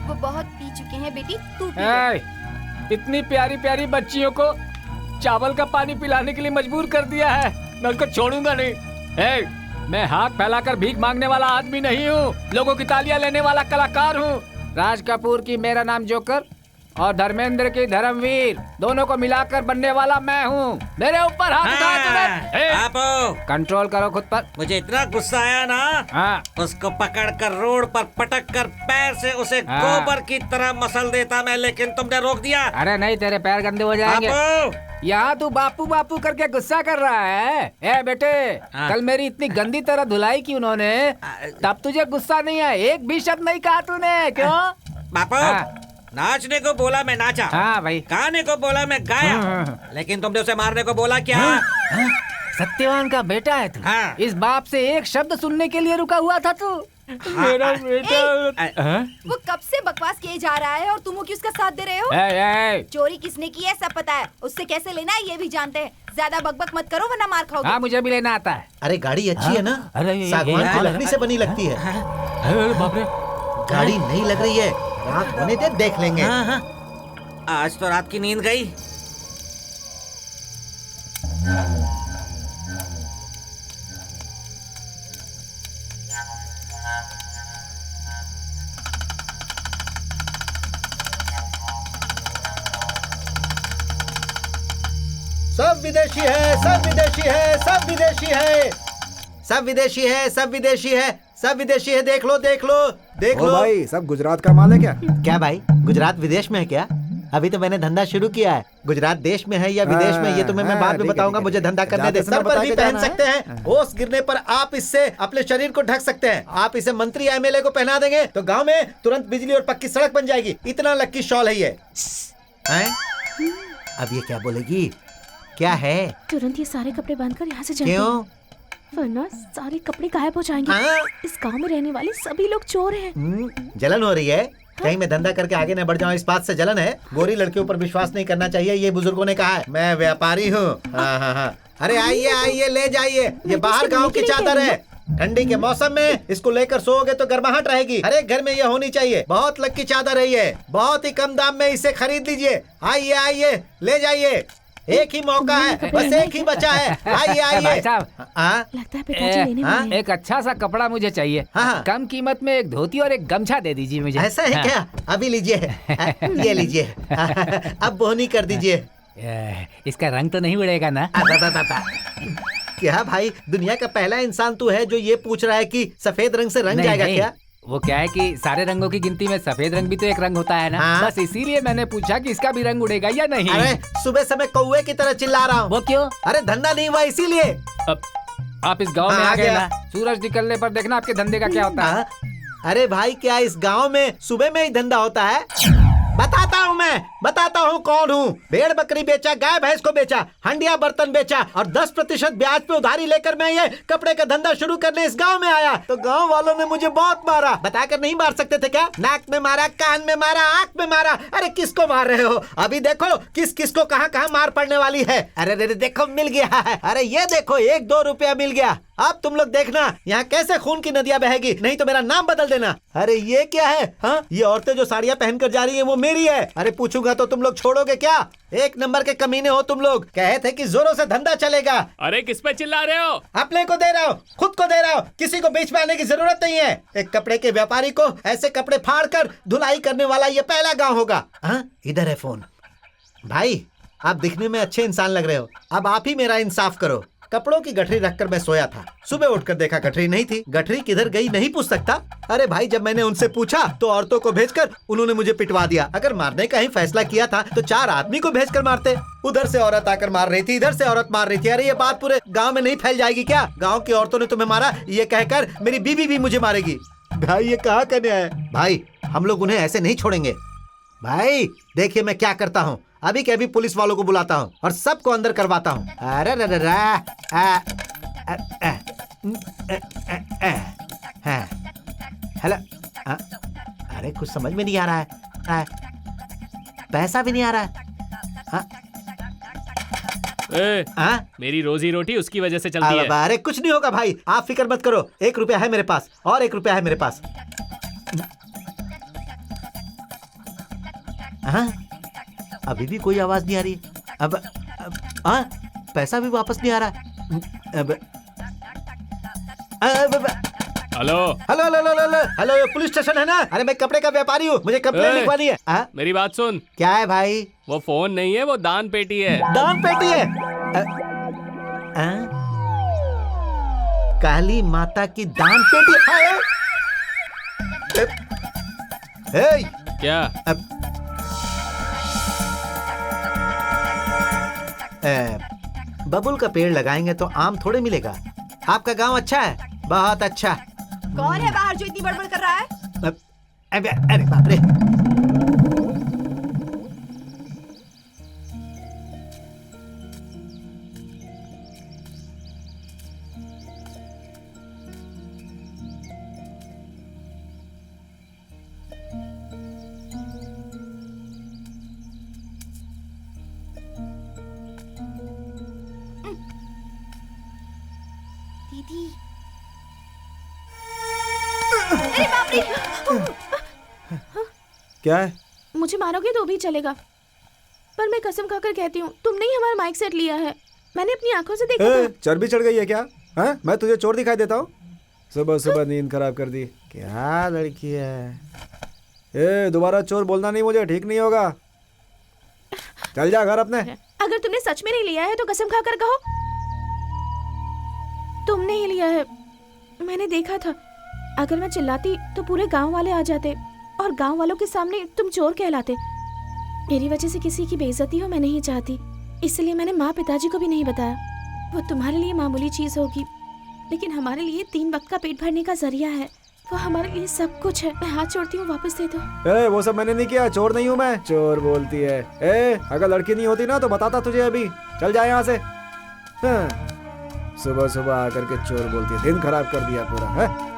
वो बहुत पी चुके हैं बेटी, तू पी ले। ए, इतनी प्यारी प्यारी बच्चियों को चावल का पानी पिलाने के लिए मजबूर कर दिया है। मैं उनको छोड़ूंगा नहीं। ए, मैं हाथ फैलाकर भीख मांगने वाला आदमी नहीं हूँ, लोगों की तालियां लेने वाला कलाकार हूँ। राज कपूर की मेरा नाम जोकर और धर्मेंद्र की धर्मवीर, दोनों को मिलाकर बनने वाला मैं हूँ। मेरे ऊपर हाथ उठाया तुमने। ए, आप कंट्रोल करो खुद पर। मुझे इतना गुस्सा आया ना, हाँ, उसको पकड़कर रोड पर पटक कर पैर से उसे हाँ। गोबर की तरह मसल देता मैं, लेकिन तुमने रोक दिया। अरे नहीं, तेरे पैर गंदे हो जाएंगे। बापू, यहाँ तू बापू बापू करके गुस्सा कर रहा है। ए बेटे, हाँ। कल मेरी इतनी गंदी तरह धुलाई की उन्होंने, तब तुझे गुस्सा नहीं आया? एक भी शब्द नहीं कहा तूने, क्यों? बापू, हाँ। नाचने को बोला मैं नाचा, हाँ भाई। गाने को बोला मैं गाया, हाँ। लेकिन तुमने उसे मारने को बोला क्या? सत्यवान का बेटा है तू। हाँ। इस बाप से एक शब्द सुनने के लिए रुका हुआ था तू। मेरा बेटा। हाँ? वो कब से बकवास किए जा रहा है और तुम की उसका साथ दे रहे हो? ए, चोरी किसने की है सब पता है, उससे कैसे लेना है ये भी जानते हैं। ज्यादा बकबक मत करो वरना मार खाओगे। हाँ मुझे भी लेना आता है। अरे गाड़ी अच्छी है ना, अरे ये सागवान की लकड़ी से बनी लगती है। अरे बाप रे। गाड़ी नहीं लग रही है, रात होने दे देख लेंगे। हाँ हाँ, आज तो रात की नींद गई। सब विदेशी है, सब विदेशी है, सब विदेशी है, सब विदेशी है, सब विदेशी है, सब विदेशी है। देख लो देख लो देख ओ लो। भाई सब गुजरात का माल है क्या? क्या भाई, गुजरात विदेश में है क्या? अभी तो मैंने धंधा शुरू किया है। गुजरात देश में है या विदेश में ये तुम्हें मैं बाद में बताऊंगा। मुझे धंधा करने दे। सर पर भी पहन सकते हैं, होश गिरने पर आप इससे अपने शरीर को ढक सकते हैं। आप इसे मंत्री एमएलए को पहना देंगे तो गांव में तुरंत बिजली और पक्की सड़क बन जाएगी। इतना लक्की शॉल है ये। हैं? अब ये क्या बोलेगी? क्या है? तुरंत ये सारे कपड़े बांधकर यहाँ से जल्दी, क्यों? वरना सारे कपड़े गायब हो जाएंगे। इस गांव में रहने वाले सभी लोग चोर हैं। जलन हो रही है? कहीं मैं धंधा करके आगे न बढ़ जाऊं, इस बात से जलन है? गोरी लड़कियों पर विश्वास नहीं करना चाहिए, ये बुजुर्गों ने कहा है। मैं व्यापारी हूँ। हाँ हाँ हाँ। अरे आइए आइए, ले जाइए। ये बाहर गांव की चादर है। ठंडी के मौसम में इसको लेकर सोओगे तो गर्माहट रहेगी। हर एक घर में ये होनी चाहिए। बहुत लक्की चादर है ये, बहुत ही कम दाम में इसे खरीद लीजिए। आइए आइए, ले जाइए। एक ही मौका है, बस एक ही बचा है। आइए आइए। भाई साहब, लगता है पिताजी लेने वाले हैं। एक अच्छा सा कपड़ा मुझे चाहिए। हाँ। कम कीमत में एक धोती और एक गमछा दे दीजिए मुझे। ऐसा है क्या? अभी लीजिए, ये लीजिए। अब बोहनी कर दीजिए। इसका रंग तो नहीं उड़ेगा ना? क्या भाई, दुनिया का पहला इंसान तू है जो ये पूछ रहा है कि सफेद रंग से रंग जाएगा नहीं। क्या? वो क्या है कि सारे रंगों की गिनती में सफेद रंग भी तो एक रंग होता है ना। हाँ। बस इसीलिए मैंने पूछा कि इसका भी रंग उड़ेगा या नहीं। अरे सुबह समय कौवे की तरह चिल्ला रहा हूँ। वो क्यों? अरे धंधा नहीं हुआ इसीलिए। अब आप इस गांव में हाँ, आ गए गया। ना, सूरज निकलने पर देखना आपके धंधे का क्या होता है। अरे भाई, क्या इस गांव में सुबह में ही धंधा होता है? बताता हूँ कौन हूँ। भेड़ बकरी बेचा, गाय भैंस को बेचा, हंडिया बर्तन बेचा और 10% ब्याज पे उधारी लेकर मैं ये कपड़े का धंधा शुरू करने इस गांव में आया। तो गांव वालों ने मुझे बहुत मारा। बताकर नहीं मार सकते थे क्या? नाक में मारा, कान में मारा, आंख में मारा। अरे किसको मार रहे हो? अभी देखो किस किस को कहाँ कहाँ मार पड़ने वाली है। अरे देखो मिल गया है। अरे ये देखो 1-2 रुपया मिल गया। अब तुम लोग देखना यहाँ कैसे खून की नदियां बहेगी, नहीं तो मेरा नाम बदल देना। अरे ये क्या है? हाँ, ये औरतें जो साड़ियाँ पहनकर जा रही हैं वो मेरी है। अरे पूछूंगा तो तुम लोग छोड़ोगे क्या? एक नंबर के कमीने हो तुम लोग। कहे थे कि जोरों से धंधा चलेगा। अरे किस पे चिल्ला रहे हो? अपने को दे रहा हूँ, खुद को दे रहा हूँ, किसी को बेच पाने की जरूरत नहीं है। एक कपड़े के व्यापारी को ऐसे कपड़े फाड़ कर धुलाई करने वाला ये पहला गाँव होगा। हाँ, इधर है फोन। भाई आप दिखने में अच्छे इंसान लग रहे हो, अब आप ही मेरा इंसाफ करो। कपड़ों की गठरी रखकर मैं सोया था। सुबह उठकर देखा गठरी नहीं थी। गठरी किधर गई नहीं पूछ सकता। अरे भाई, जब मैंने उनसे पूछा तो औरतों को भेजकर उन्होंने मुझे पिटवा दिया। अगर मारने का ही फैसला किया था तो 4 आदमी को भेजकर मारते। उधर से औरत आकर मार रही थी, इधर से औरत मार रही थी। अरे ये बात पूरे गाँव में नहीं फैल जाएगी क्या? गाँव की औरतों ने तुम्हें मारा ये कहकर मेरी बीवी भी मुझे मारेगी। भाई ये कहाँ करने आए? भाई हम लोग उन्हें ऐसे नहीं छोड़ेंगे। भाई देखिए मैं क्या करता हूँ, अभी के अभी पुलिस वालों को बुलाता हूँ और सबको अंदर करवाता हूँ। अरे हेलो। अरे कुछ समझ में नहीं आ रहा है, पैसा भी नहीं आ रहा है। मेरी रोजी रोटी उसकी वजह से चलती है। अरे कुछ नहीं होगा भाई, आप फिक्र मत करो। 1 रुपया है मेरे पास और 1 रुपया है मेरे पास। हाँ, अभी भी कोई आवाज नहीं आ रही। अब पैसा भी वापस नहीं आ रहा। Hello hello hello hello hello, ये पुलिस स्टेशन है ना? अरे मैं कपड़े का व्यापारी हूँ, मुझे कंप्लेंट लिखवानी है। मेरी बात सुन। क्या है भाई? वो फोन नहीं है, वो दान पेटी है। दान पेटी है? काली माता की दान पेटी है? क्या? बबुल का पेड़ लगाएंगे तो आम थोड़े मिलेगा। आपका गांव अच्छा है, बहुत अच्छा। कौन है बाहर जो इतनी बड़बड़ कर रहा है? अरे बाप रे। क्या है? मुझे मारोगे तो भी चलेगा, पर मैं कसम खाकर कहती हूँ तुमने ही हमारा माइक सेट लिया है। मैंने अपनी आंखों से देखा था। चर्बी चढ़ गई है क्या? हाँ, मैं तुझे चोर दिखाई देता हूँ? सुबह सुबह नींद खराब कर दी। क्या लड़की है? दोबारा चोर बोलना नहीं, मुझे ठीक नहीं होगा। चल जा घर अपने। अगर तुमने सच में नहीं लिया है तो कसम खाकर कहो तुमने ही लिया है। मैंने देखा था, अगर मैं चिल्लाती तो पूरे गांव वाले आ जाते और गांव वालों के सामने तुम चोर कहलाते। मेरी वजह से किसी की बेइज्जती हो मैं नहीं चाहती, इसलिए मैंने माँ पिताजी को भी नहीं बताया। वो तुम्हारे लिए मामूली चीज होगी, लेकिन हमारे लिए 3 वक्त का पेट भरने का जरिया है। वो हमारे लिए सब कुछ है। मैं हाथ जोड़ती हूँ, वापस दे दो। वो सब मैंने नहीं किया, चोर नहीं हूँ मैं। चोर बोलती है। अगर लड़की नहीं होती ना तो बताता तुझे अभी। चल जा यहाँ से। सुबह सुबह आकर के चोर बोलती है, दिन खराब कर दिया पूरा है।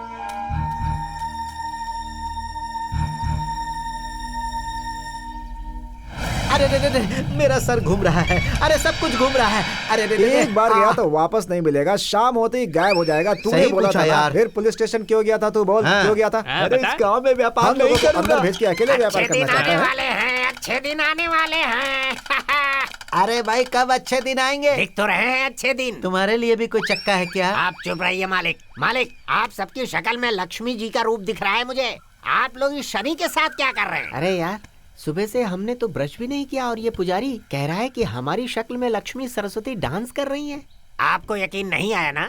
अरे रे रे रे, मेरा सर घूम रहा है। अरे सब कुछ घूम रहा है। अरे रे रे, एक बार गया तो वापस नहीं मिलेगा, शाम होते ही गायब हो जाएगा। तूने सही बोला पूछा था यार। फिर पुलिस स्टेशन क्यों गया था? तू बोल क्यों गया था? अरे इस गांव में व्यापार नहीं करूंगा। अंदर भेज के अकेले व्यापार करना चाहता है। वाले हैं, अच्छे दिन आने वाले हैं। अरे भाई कब अच्छे दिन आएंगे? देख तो रहे हैं अच्छे दिन। तुम्हारे लिए भी कोई चक्का है क्या? आप चुप रहिए मालिक। मालिक, आप सबकी शक्ल में लक्ष्मी जी का रूप दिख रहा है मुझे। आप लोग इस शनि के साथ क्या कर रहे हैं? अरे यार, सुबह से हमने तो ब्रश भी नहीं किया और ये पुजारी कह रहा है कि हमारी शक्ल में लक्ष्मी सरस्वती डांस कर रही हैं। आपको यकीन नहीं आया ना?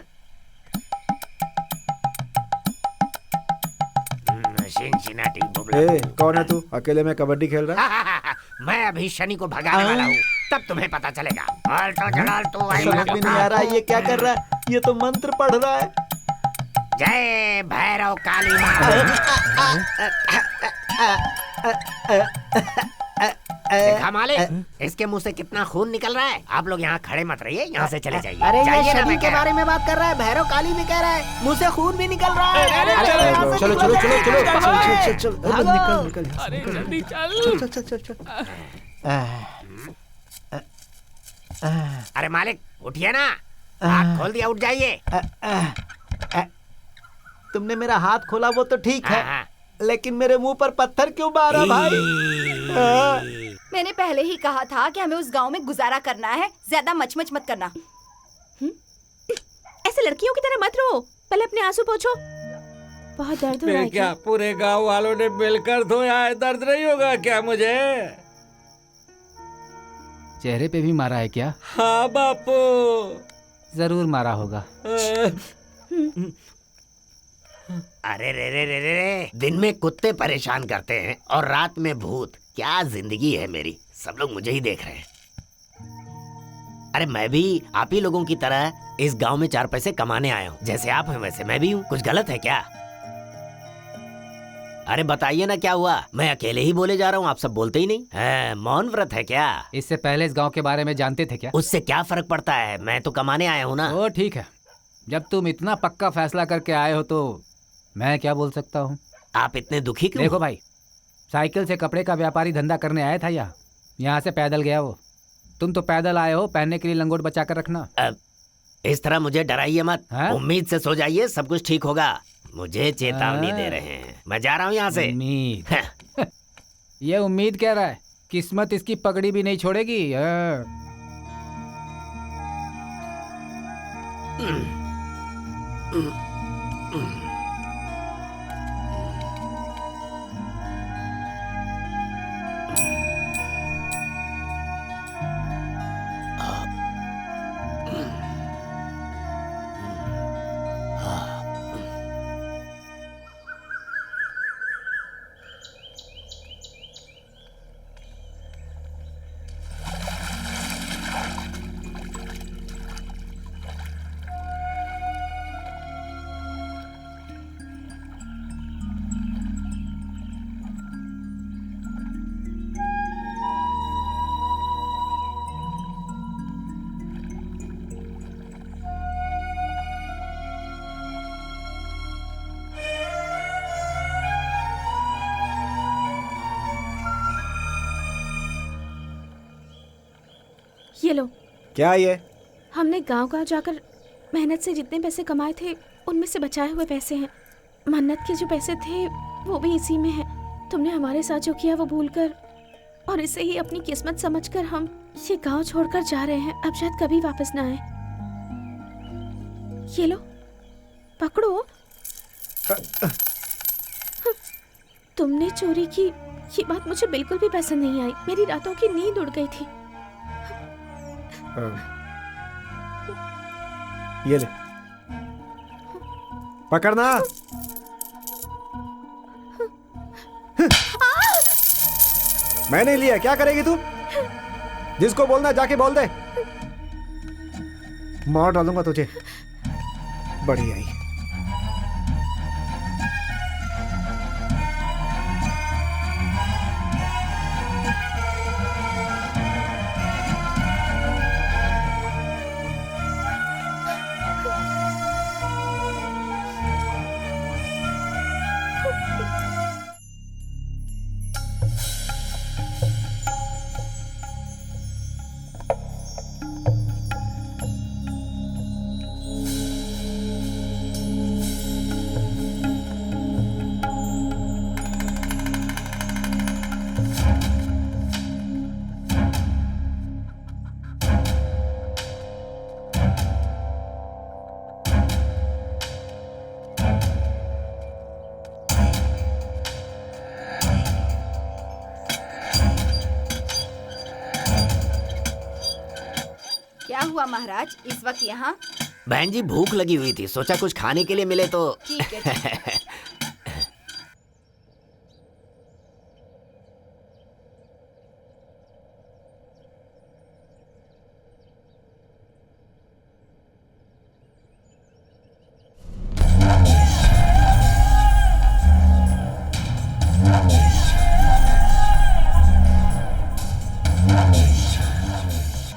शिनशिनाटी बुबला। कौन है तू? अकेले में कबड्डी खेल रहा है? मैं अभी शनि को भगाने वाला हूँ, तब तुम्हें पता चलेगा। समझ में नहीं आ रहा ये क्या कर रहा है। ये तो मंत्र पढ़ रहा है। जय भैरव काली माँ। देखा मालिक, इसके मुंह से कितना खून निकल रहा है। आप लोग यहाँ खड़े मत रहिए, यहाँ से चले जाइए। अरे जाइए ये ना, शनि मैं के कह बारे में बात कर रहा है, भैरव काली भी कह रहा है, मुंह से खून भी निकल रहा है। चलो चलो चलो चलो चलो, निकल निकल। अरे जल्दी चल। चल चल चल। अरे मालिक उठिए ना, हाथ खोल दिया, उठ जाइए। तुमने मेरा हाथ खोला वो तो ठीक है, हाँ। लेकिन मेरे मुंह पर पत्थर क्यों मारा भाई? मैंने पहले ही कहा था कि हमें उस गांव में गुजारा करना है, ज्यादा मचमच मत करना। ऐसे लड़कियों की तरह मत रो, पहले अपने आंसू पोंछो। बहुत दर्द हो रहा है क्या? पूरे गांव वालों ने मिलकर धोया है, दर्द नहीं होगा क्या मुझे? चेहरे पे भी मारा है क्या? हाँ बापू, जरूर मारा होगा। अरे रे रे रे रे रे, दिन में कुत्ते परेशान करते हैं और रात में भूत। क्या जिंदगी है मेरी, सब लोग मुझे ही देख रहे हैं। अरे मैं भी आप ही लोगों की तरह इस गांव में 4 पैसे कमाने आया हूँ। जैसे आप हैं वैसे मैं भी हूँ। कुछ गलत है क्या? अरे बताइए ना क्या हुआ? मैं अकेले ही बोले जा रहा हूँ, आप सब बोलते ही नहीं हैं। मौन व्रत है क्या? इससे पहले इस गांव के बारे में जानते थे क्या? उससे क्या फर्क पड़ता है, मैं तो कमाने आया हूँ ना। ओ ठीक है, जब तुम इतना पक्का फैसला करके आए हो तो मैं क्या बोल सकता हूँ। आप इतने दुखी क्यों? देखो भाई, साइकिल से कपड़े का व्यापारी धंधा करने आया था यहाँ से पैदल गया वो। तुम तो पैदल आए हो, पहनने के लिए लंगोट बचा कर रखना। इस तरह मुझे डराइए मत। हाँ? उम्मीद से सो जाइए, सब कुछ ठीक होगा। मुझे चेतावनी दे रहे हैं, मैं जा रहा हूँ यहाँ से। उम्मीद ये उम्मीद कह रहा है, किस्मत इसकी पगड़ी भी नहीं छोड़ेगी। ये लो। क्या ये? हमने गांव-गांव जाकर मेहनत से जितने पैसे कमाए थे उनमें से बचाए हुए पैसे हैं। मन्नत के जो पैसे थे वो भी इसी में है। तुमने हमारे साथ जो किया वो भूलकर और इसे ही अपनी किस्मत समझकर हम ये गांव छोड़कर जा रहे हैं। अब शायद कभी वापस ना आए। ये लो, पकड़ो। तुमने चोरी की ये बात मुझे बिल्कुल भी पसंद नहीं आई। मेरी रातों की नींद उड़ गई थी। ये ले, पकड़ना। मैंने लिया, क्या करेगी तू? जिसको बोलना जाके बोल दे, मार डालूंगा तुझे। बढ़िया ही। क्या हुआ महाराज इस वक्त यहाँ? बहन जी भूख लगी हुई थी, सोचा कुछ खाने के लिए मिले तो। ठीक है।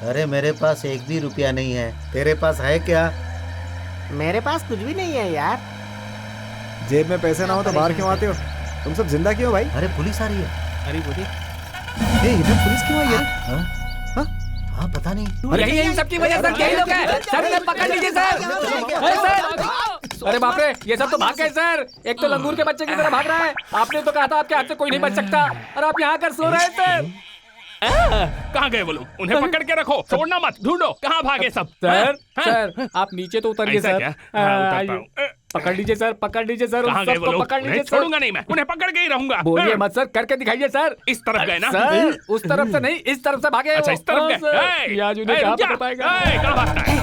अरे मेरे पास एक भी रुपया नहीं है, तेरे पास है क्या? मेरे पास कुछ भी नहीं है यार। जेब में पैसे ना हो तो बाहर क्यों आते हो? तुम सब जिंदा क्यों भाई? अरे पुलिस आ रही है। अरे बोलिए। इधर पुलिस क्यों आई है? हाँ पता नहीं। यही यही सबकी वजह से यही लोग हैं। सर इन्हें पकड़ लीजिए सर। अरे सर, अरे बाप रे, ये सब तो भाग गए सर। एक तो लंगूर के बच्चे की तरह भाग रहा है। आपने तो कहा था आपके हाथ से कोई नहीं बच सकता, और आप यहाँ कर सो रहे हैं सर। कहाँ गए वो लोग? उन्हें पकड़ के रखो, छोड़ना मत, ढूंढो कहाँ भागे सब। सर हाँ? सर आप नीचे तो उतरिए ऐसा सर। क्या? हाँ, उतरता हूँ। पकड़ लीजिए सर, पकड़ लीजिए सर। कहाँ गए वो लोग? पकड़ लीजिए उन्हें सर। छोड़ूंगा नहीं मैं, उन्हें पकड़ के ही रहूंगा। बोलिए मत सर, करके दिखाइए सर। इस तरफ गए ना? सर उस तरफ से नहीं, इस तरफ से भागे। अच्छा वो। इस तरफ हाँ, गए। सर। ये आज उन्हें कहाँ पकड़ पाएगा? कहाँ भागता है?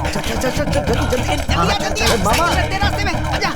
जल्दी मामा रास्ते में आजा।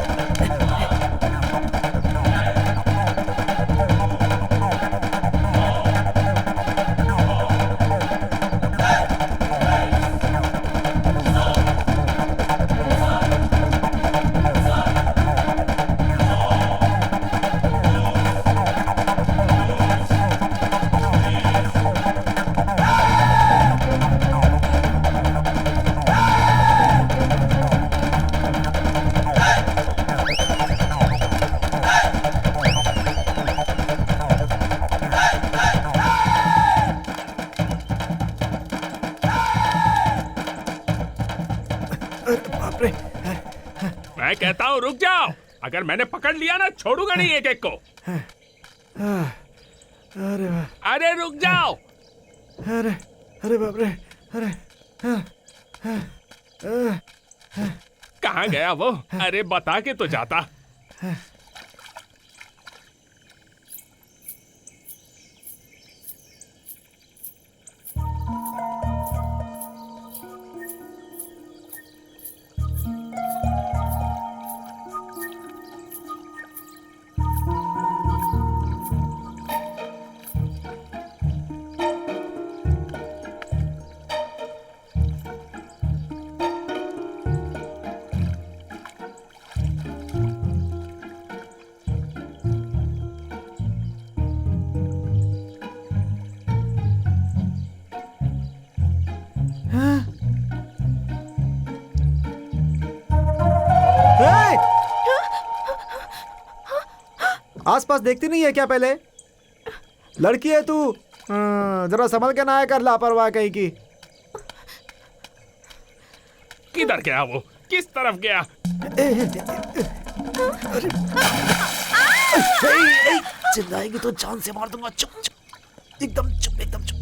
मैं कहता हूँ रुक जाओ, अगर मैंने पकड़ लिया ना छोड़ूंगा नहीं एक एक को। अरे अरे रुक जाओ। अरे अरे बाप रे, अरे कहाँ गया वो? अरे बता के तो जाता। आसपास देखती नहीं है क्या? पहले लड़की है तू, जरा संभल के ना आया कर, लापरवाह कहीं की। किधर गया वो? किस तरफ गया? चिल्लाएगी तो जान से मार दूंगा। चुप चुप, एकदम चुप, एकदम चुप।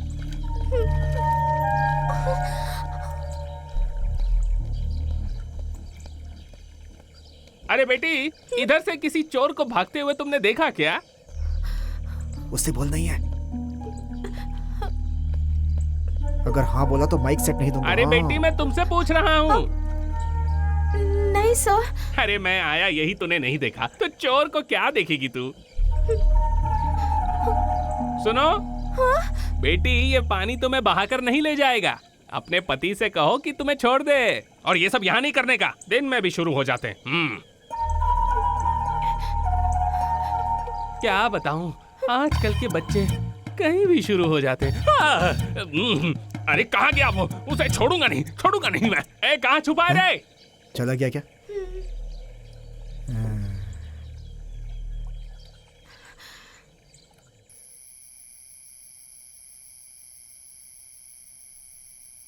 अरे बेटी, इधर से किसी चोर को भागते हुए तुमने देखा क्या? उससे बोल नहीं है। अगर हाँ बोला तो माइक सेट नहीं दूंगा। अरे बेटी, मैं तुमसे पूछ रहा हूँ। नहीं सर। अरे मैं आया यही तूने नहीं देखा तो चोर को क्या देखेगी तू? सुनो बेटी, ये पानी तुम्हें बहाकर नहीं ले जाएगा। अपने पति से कहो कि तुम्हें छोड़ दे, और ये सब यहाँ नहीं करने का। दिन में भी शुरू हो जाते हैं। क्या बताऊं, आजकल के बच्चे कहीं भी शुरू हो जाते हैं। अरे कहाँ गया वो? उसे छोड़ूंगा नहीं मैं। ए, कहाँ छुपा है रे? चला गया क्या?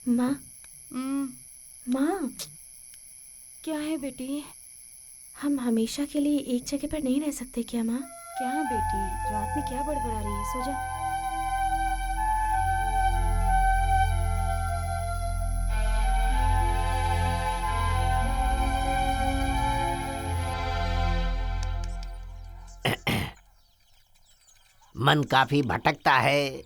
माँ, माँ, क्या है बेटी? हम हमेशा के लिए एक जगह पर नहीं रह सकते क्या माँ? क्या बेटी, रात में क्या बड़बड़ा रही है? सो जा। मन काफी भटकता है,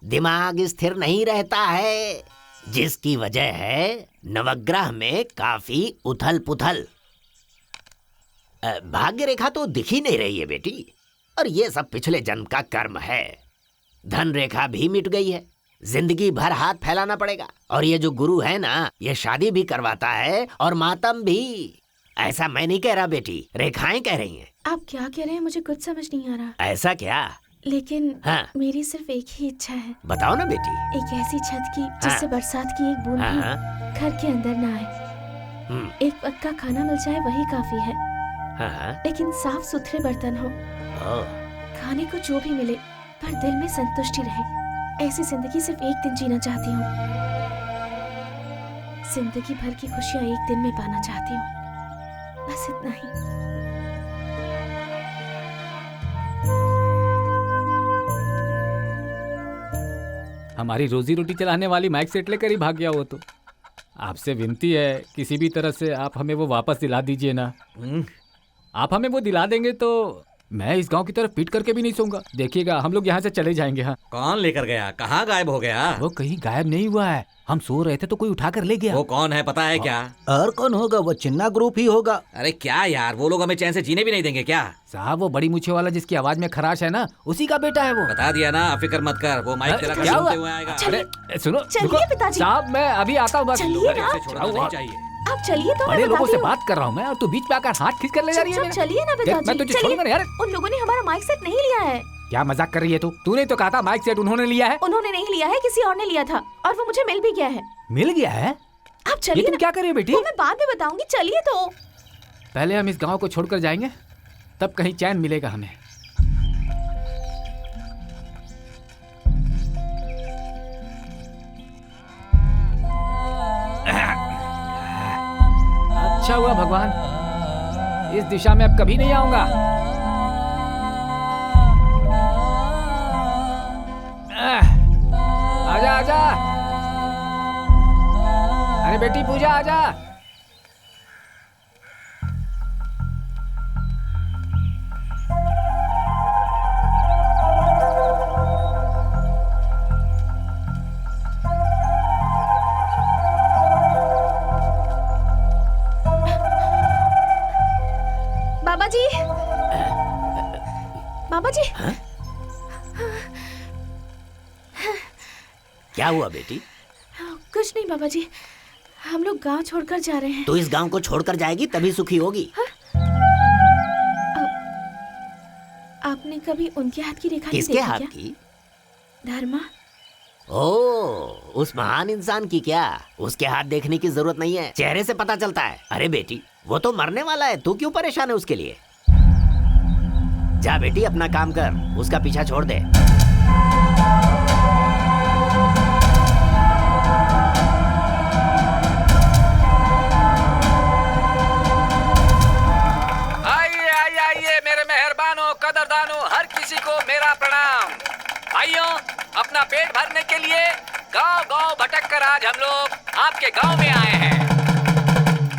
दिमाग स्थिर नहीं रहता है, जिसकी वजह है नवग्रह में काफी उथल पुथल। भाग्य रेखा तो दिख ही नहीं रही है बेटी, और ये सब पिछले जन्म का कर्म है। धन रेखा भी मिट गई है, जिंदगी भर हाथ फैलाना पड़ेगा। और ये जो गुरु है ना, ये शादी भी करवाता है और मातम भी। ऐसा मैं नहीं कह रहा बेटी, रेखाएं कह रही हैं। आप क्या कह रहे हैं मुझे कुछ समझ नहीं आ रहा। ऐसा क्या? लेकिन हाँ। मेरी सिर्फ एक ही इच्छा है। बताओ ना बेटी। एक ऐसी छत की जिससे बरसात की एक बूंद भी घर के अंदर ना आए। एक पक्का खाना मिल जाए वही काफी है। लेकिन साफ सुथरे बर्तन हो। खाने को जो भी मिले पर दिल में संतुष्टि रहे। ऐसी जिंदगी सिर्फ एक दिन जीना चाहती हूँ। जिंदगी भर की खुशियाँ एक दिन में पाना चाहती हूँ। बस इतना ही। हमारी रोजी रोटी चलाने वाली माइक सेट लेकर ही भाग गया वो तो। आपसे विनती है, किसी भी तरह से आप हमें वो वापस दिला दीजिए ना। आप हमें वो दिला देंगे तो मैं इस गांव की तरफ पीट करके भी नहीं सोऊंगा। देखिएगा, हम लोग यहाँ से चले जाएंगे। हाँ। कौन लेकर गया? कहाँ गायब हो गया? वो कहीं गायब नहीं हुआ है, हम सो रहे थे तो कोई उठा कर ले गया। वो कौन है पता है क्या? और कौन होगा? वो चिन्ना ग्रुप ही होगा। अरे क्या यार, वो लोग हमें चैन से जीने भी नहीं देंगे क्या? साहब, वो बड़ी मूछे वाला जिसकी आवाज में खराश है ना, उसी का बेटा है वो। बता दिया ना, फिक्र मत कर। वो माइक तेरा क्या हुआ? हुए आएगा। अरे सुनो, चलिए पिताजी। साहब मैं अभी आता हूँ। चलिए ना। छोड़ना नहीं चाहिए। आप चलिए तो। बड़े लोगों से बात कर रहा हूँ मैं, और तू बीच में आकर हाथ खींच कर ले जा रही है। चलिए ना पिताजी। मैं तुझे छोड़ूंगा नहीं यार। उन लोगों ने हमारा माइक सेट नहीं लिया है। क्या मजाक कर रही है तू? तूने तो कहा था माइक सेट उन्होंने लिया है। उन्होंने नहीं लिया है, किसी और ने लिया था, और वो मुझे मिल भी गया है। मिल गया है? आप चलिए। तुम क्या कर रही हो बेटी? वो मैं बाद में बताऊंगी, चलिए तो। पहले हम इस गांव को छोड़कर जाएंगे, तब कहीं चैन मिलेगा हमें। अच्छा हुआ भगवान, इस दिशा में अब कभी नहीं आऊंगा। आजा आजा। अरे बेटी पूजा आजा। बाबा जी, बाबा जी। क्या हुआ बेटी? कुछ नहीं बाबा जी, हम लोग गांव छोड़कर जा रहे हैं। तो इस गांव को छोड़कर जाएगी तभी सुखी होगी। आपने कभी उनके हाथ की रेखा किसके नहीं देखी हाथ क्या? की? धर्मा। ओह, उस महान इंसान की क्या? उसके हाथ देखने की जरूरत नहीं है, चेहरे से पता चलता है। अरे बेटी, वो तो मरने वाला है, तू क्यों परेशान है उसके लिए? जा बेटी, अपना काम कर, उसका पीछा छोड़ दे। आइए आइए आइए मेरे मेहरबानों, कदरदानों, हर किसी को मेरा प्रणाम। भाइयों, अपना पेट भरने के लिए गांव-गांव भटक कर आज हम लोग आपके गांव में आए हैं।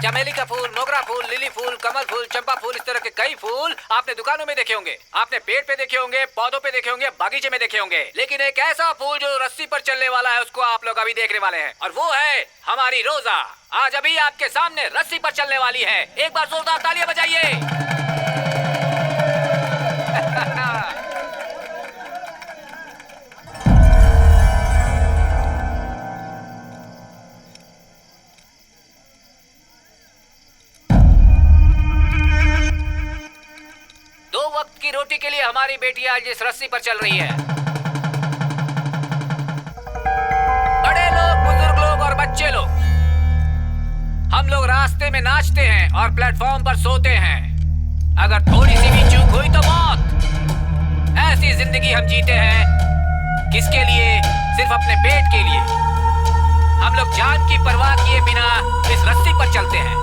चमेली का फूल, मोगरा फूल, लिली फूल, कमल फूल, चंपा फूल, इस तरह के कई फूल आपने दुकानों में देखे होंगे, आपने पेड़ पे देखे होंगे, पौधों पे देखे होंगे, बागीचे में देखे होंगे, लेकिन एक ऐसा फूल जो रस्सी पर चलने वाला है उसको आप लोग अभी देखने वाले हैं, और वो है हमारी रोजा। आज अभी आपके सामने रस्सी पर चलने वाली है। एक बार जोरदार तालियां बजाइए। वक्त की रोटी के लिए हमारी बेटी आज इस रस्सी पर चल रही है। बड़े लोग, बुजुर्ग लोग और बच्चे लोग, हम लोग रास्ते में नाचते हैं और प्लेटफॉर्म पर सोते हैं। अगर थोड़ी सी भी चूक हुई तो मौत। ऐसी जिंदगी हम जीते हैं। किसके लिए? सिर्फ अपने पेट के लिए। हम लोग जान की परवाह किए बिना इस रस्सी पर चलते हैं।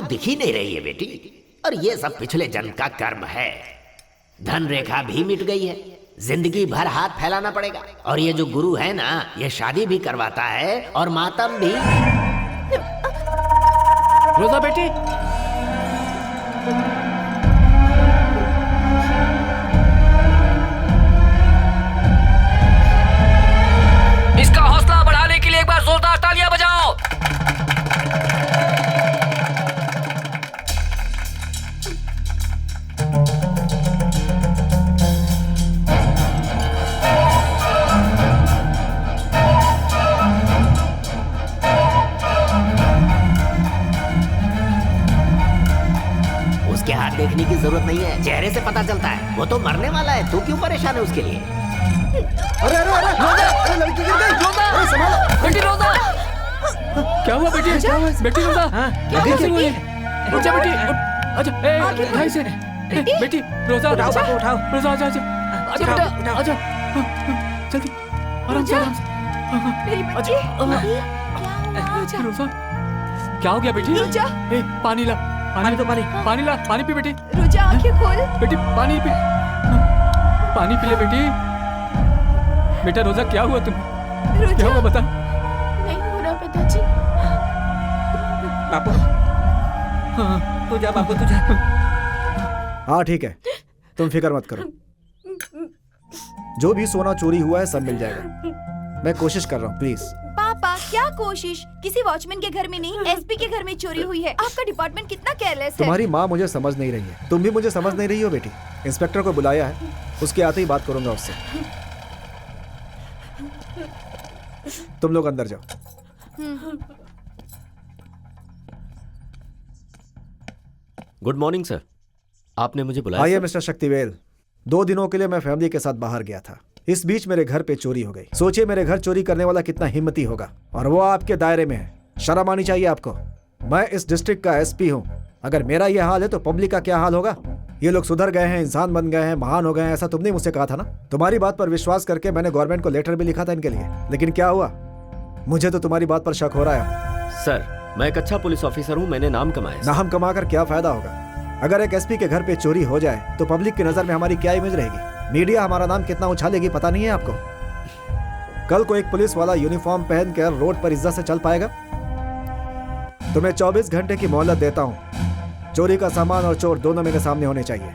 दिख ही नहीं रही है बेटी, और ये सब पिछले जन्म का कर्म है। धन रेखा भी मिट गई है, जिंदगी भर हाथ फैलाना पड़ेगा। और ये जो गुरु है ना, ये शादी भी करवाता है और मातम भी। रोजा बेटी, इसका हौसला बढ़ाने के लिए एक बार जोरदार तालियां बजाओ। देखने की जरूरत नहीं है, चेहरे से पता चलता है। वो तो मरने वाला है, तू क्यों परेशान है उसके लिए? अरे अरे अरे रोजा, अरे लड़की गिर गई। रोजा, अरे संभालो बेटी। रोजा, क्या हुआ बेटी? क्या हुआ बेटी? रोजा, कैसे हुई? उठ बेटी, अच्छा भाई से बेटी। रोजा, उठाओ। रोजा, आजा बेटा, आजा जल्दी, आराम से, आराम से। मेरी बच्ची, रोजा, क्या हो गया बेटी? पानी ला, पानी तो पानी ला, पानी पी बेटी। रोजा, आंखें खोल बेटी, पानी पी, पानी पी ले बेटी। बेटा रोजा, क्या हुआ तुम्हें? क्या हुआ बता। नहीं हो रहा पिताजी। बापू, तू जा बापू, तू जा। हाँ ठीक है, तुम फिक्र मत करो। जो भी सोना चोरी हुआ है सब मिल जाएगा। मैं कोशिश कर रहा हूँ, प्लीज। पापा, क्या कोशिश? किसी वॉचमैन के घर में नहीं, एसपी के घर में चोरी हुई है। आपका डिपार्टमेंट कितना केयरलेस है। तुम्हारी माँ मुझे समझ नहीं रही है, तुम भी मुझे समझ नहीं रही हो बेटी। इंस्पेक्टर को बुलाया है, उसके आते ही बात करूंगा उससे। तुम लोग अंदर जाओ। गुड मॉर्निंग सर, आपने मुझे बुलाया? आइए मिस्टर शक्तिवेल। 2 दिनों के लिए मैं फैमिली के साथ बाहर गया था। इस बीच मेरे घर पे चोरी हो गई। सोचिए मेरे घर चोरी करने वाला कितना हिम्मती होगा, और वो आपके दायरे में है। शर्म आनी चाहिए आपको। मैं इस डिस्ट्रिक्ट का एसपी हूँ। अगर मेरा ये हाल है तो पब्लिक का क्या हाल होगा? ये लोग सुधर गए हैं, इंसान बन गए हैं, महान हो गए हैं, ऐसा तुमने मुझसे कहा था ना। तुम्हारी बात पर विश्वास करके मैंने गवर्नमेंट को लेटर भी लिखा था इनके लिए, लेकिन क्या हुआ? मुझे तो तुम्हारी बात पर शक हो रहा है। सर, मैं एक अच्छा पुलिस ऑफिसर हूँ, मैंने नाम कमाया। नाम कमाकर क्या फायदा होगा? अगर एक एसपी के घर पे चोरी हो जाए तो पब्लिक की नजर में हमारी क्या इमेज रहेगी? मीडिया हमारा नाम कितना उछालेगी पता नहीं है आपको? कल को एक पुलिस वाला यूनिफॉर्म पहनकर रोड पर इज्जत से चल पाएगा? तुम्हें 24 घंटे की मोहलत देता हूं। चोरी का सामान और चोर दोनों मेरे सामने होने चाहिए।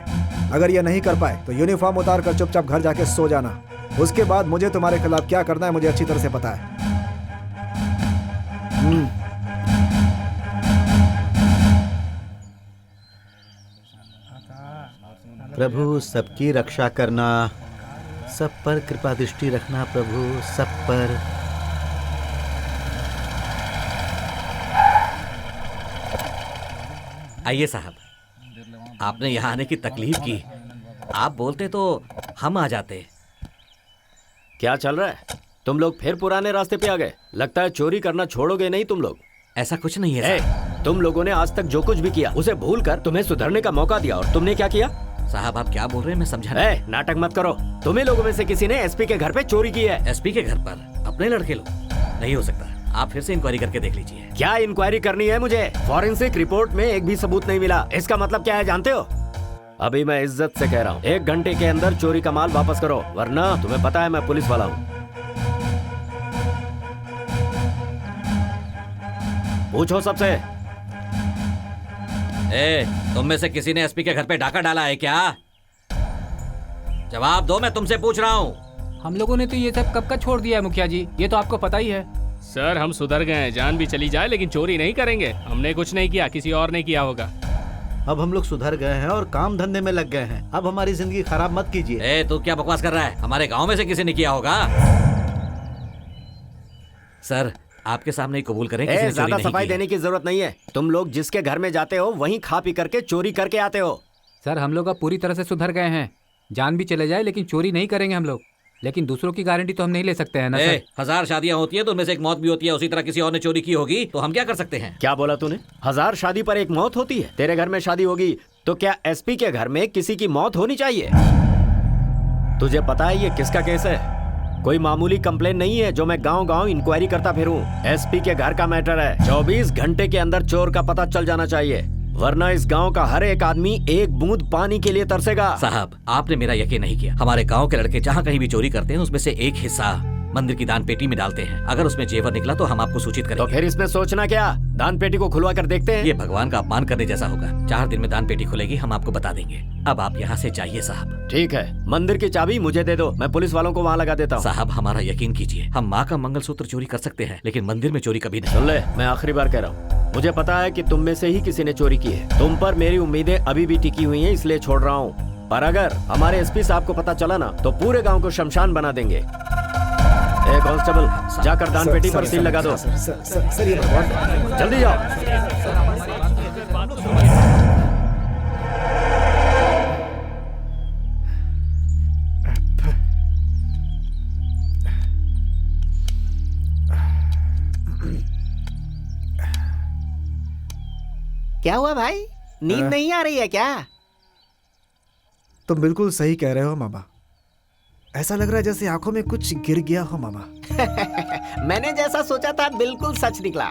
अगर ये नहीं कर पाए तो यूनिफॉर्म उतार कर चुपचाप घर जाके सो जाना। उसके बाद मुझे तुम्हारे खिलाफ क्या करना है मुझे अच्छी तरह से पता है। प्रभु सबकी रक्षा करना, सब पर कृपा दृष्टि रखना प्रभु, सब पर। आइए साहब, आपने यहाँ आने की तकलीफ की। आप बोलते तो हम आ जाते। क्या चल रहा है? तुम लोग फिर पुराने रास्ते पे आ गए। लगता है चोरी करना छोड़ोगे नहीं तुम लोग। ऐसा कुछ नहीं है साहब। तुम लोगों ने आज तक जो कुछ भी किया उसे भूलकर तुम्हें सुधरने का मौका दिया, और तुमने क्या किया? साहब आप क्या बोल रहे हैं, मैं समझा नहीं। नाटक मत करो। तुम्हें लोगों में से किसी ने एसपी के घर पे चोरी की है। एसपी के घर पर अपने लड़के लोग? नहीं हो सकता, आप फिर से इंक्वायरी करके देख लीजिए। क्या इंक्वायरी करनी है मुझे? फॉरेंसिक रिपोर्ट में एक भी सबूत नहीं मिला। इसका मतलब क्या है जानते हो? अभी मैं इज्जत से कह रहा हूँ, 1 घंटे के अंदर चोरी का माल वापस करो, वरना तुम्हें पता है मैं पुलिस वाला हूँ। पूछो सबसे। तुम में से किसी ने एसपी के घर पे डाका डाला है क्या? जवाब दो, मैं तुमसे पूछ रहा हूँ। हम लोगों ने तो ये सब कब का छोड़ दिया है मुखिया जी, ये तो आपको पता ही है। सर हम सुधर गए हैं, जान भी चली जाए लेकिन चोरी नहीं करेंगे। हमने कुछ नहीं किया, किसी और ने किया होगा। अब हम लोग सुधर गए हैं और काम धंधे में लग गए हैं। अब हमारी जिंदगी खराब मत कीजिए। तू क्या बकवास कर रहा है? हमारे गांव में से किसी ने किया होगा। सर आपके सामने ही कबूल करें, किसी ने चोरी ज्यादा नहीं सफाई की है। देने की जरूरत नहीं है। तुम लोग जिसके घर में जाते हो वहीं खा पी करके चोरी करके आते हो। सर हम लोग अब पूरी तरह से सुधर गए हैं। जान भी चले जाए लेकिन चोरी नहीं करेंगे हम लोग। लेकिन दूसरों की गारंटी तो हम नहीं ले सकते हैं ना सर। 1000 शादियां होती है तो उनमें से एक मौत भी होती है। उसी तरह किसी और ने चोरी की होगी तो हम क्या कर सकते हैं? क्या बोला तूने? 1000 शादी पर एक मौत होती है? तेरे घर में शादी होगी तो क्या एसपी के घर में किसी की मौत होनी चाहिए? तुझे पता है ये किसका केस है? कोई मामूली कंप्लेन नहीं है जो मैं गांव-गांव इंक्वायरी करता फिरूं। एसपी के घर का मैटर है। 24 घंटे के अंदर चोर का पता चल जाना चाहिए, वरना इस गांव का हर एक आदमी एक बूंद पानी के लिए तरसेगा। साहब आपने मेरा यकीन नहीं किया। हमारे गांव के लड़के जहाँ कहीं भी चोरी करते हैं उसमें से एक हिस्सा मंदिर की दान पेटी में डालते हैं। अगर उसमें जेवर निकला तो हम आपको सूचित करेंगे। तो फिर इसमें सोचना क्या? दान पेटी को खुलवा कर देखते हैं। ये भगवान का अपमान करने जैसा होगा। 4 दिन में दान पेटी खुलेगी, हम आपको बता देंगे। अब आप यहाँ से जाइए साहब। ठीक है, मंदिर की चाबी मुझे दे दो, मैं पुलिस वालों को वहाँ लगा देता हूँ। साहब हमारा यकीन कीजिए, हम माँ का मंगलसूत्र चोरी कर सकते हैं लेकिन मंदिर में चोरी कभी नहीं। सुन ले, मैं आखिरी बार कह रहा हूँ, मुझे पता है कि तुम में से ही किसी ने चोरी की है। तुम पर मेरी उम्मीदें अभी भी टिकी हुई हैं, इसलिए छोड़ रहा हूँ। पर अगर हमारे एसपी साहब को पता चला ना तो पूरे गांव को शमशान बना देंगे। कांस्टेबल जाकर दान पेटी पर सील लगा दो। जल्दी जाओ। क्या हुआ भाई, नींद नहीं आ रही है क्या? तुम बिल्कुल सही कह रहे हो मामा। ऐसा लग रहा है जैसे आंखों में कुछ गिर गया हो मामा। मैंने जैसा सोचा था बिल्कुल सच निकला।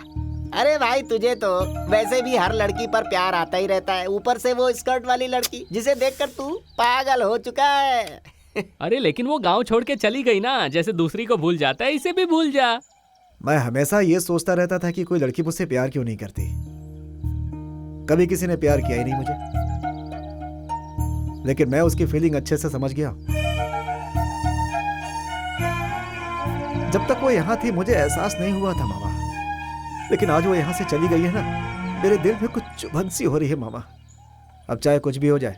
अरे भाई तुझे तो वैसे भी हर लड़की पर प्यार आता ही रहता है, ऊपर से वो स्कर्ट वाली लड़की जिसे देखकर तू पागल हो चुका है। अरे लेकिन वो गांव छोड़ के चली गई ना, जैसे दूसरी को भूल जाता है इसे भी भूल जा। मैं हमेशा ये सोचता रहता था कि कोई लड़की मुझसे प्यार क्यों नहीं करती। कभी किसी ने प्यार किया ही नहीं मुझे, लेकिन मैं उसकी फीलिंग अच्छे से समझ गया। जब तक वो यहाँ थी मुझे एहसास नहीं हुआ था मामा, लेकिन आज वो यहाँ से चली गई है ना, मेरे दिल में कुछ चुभन सी हो रही है मामा। अब चाहे कुछ भी हो जाए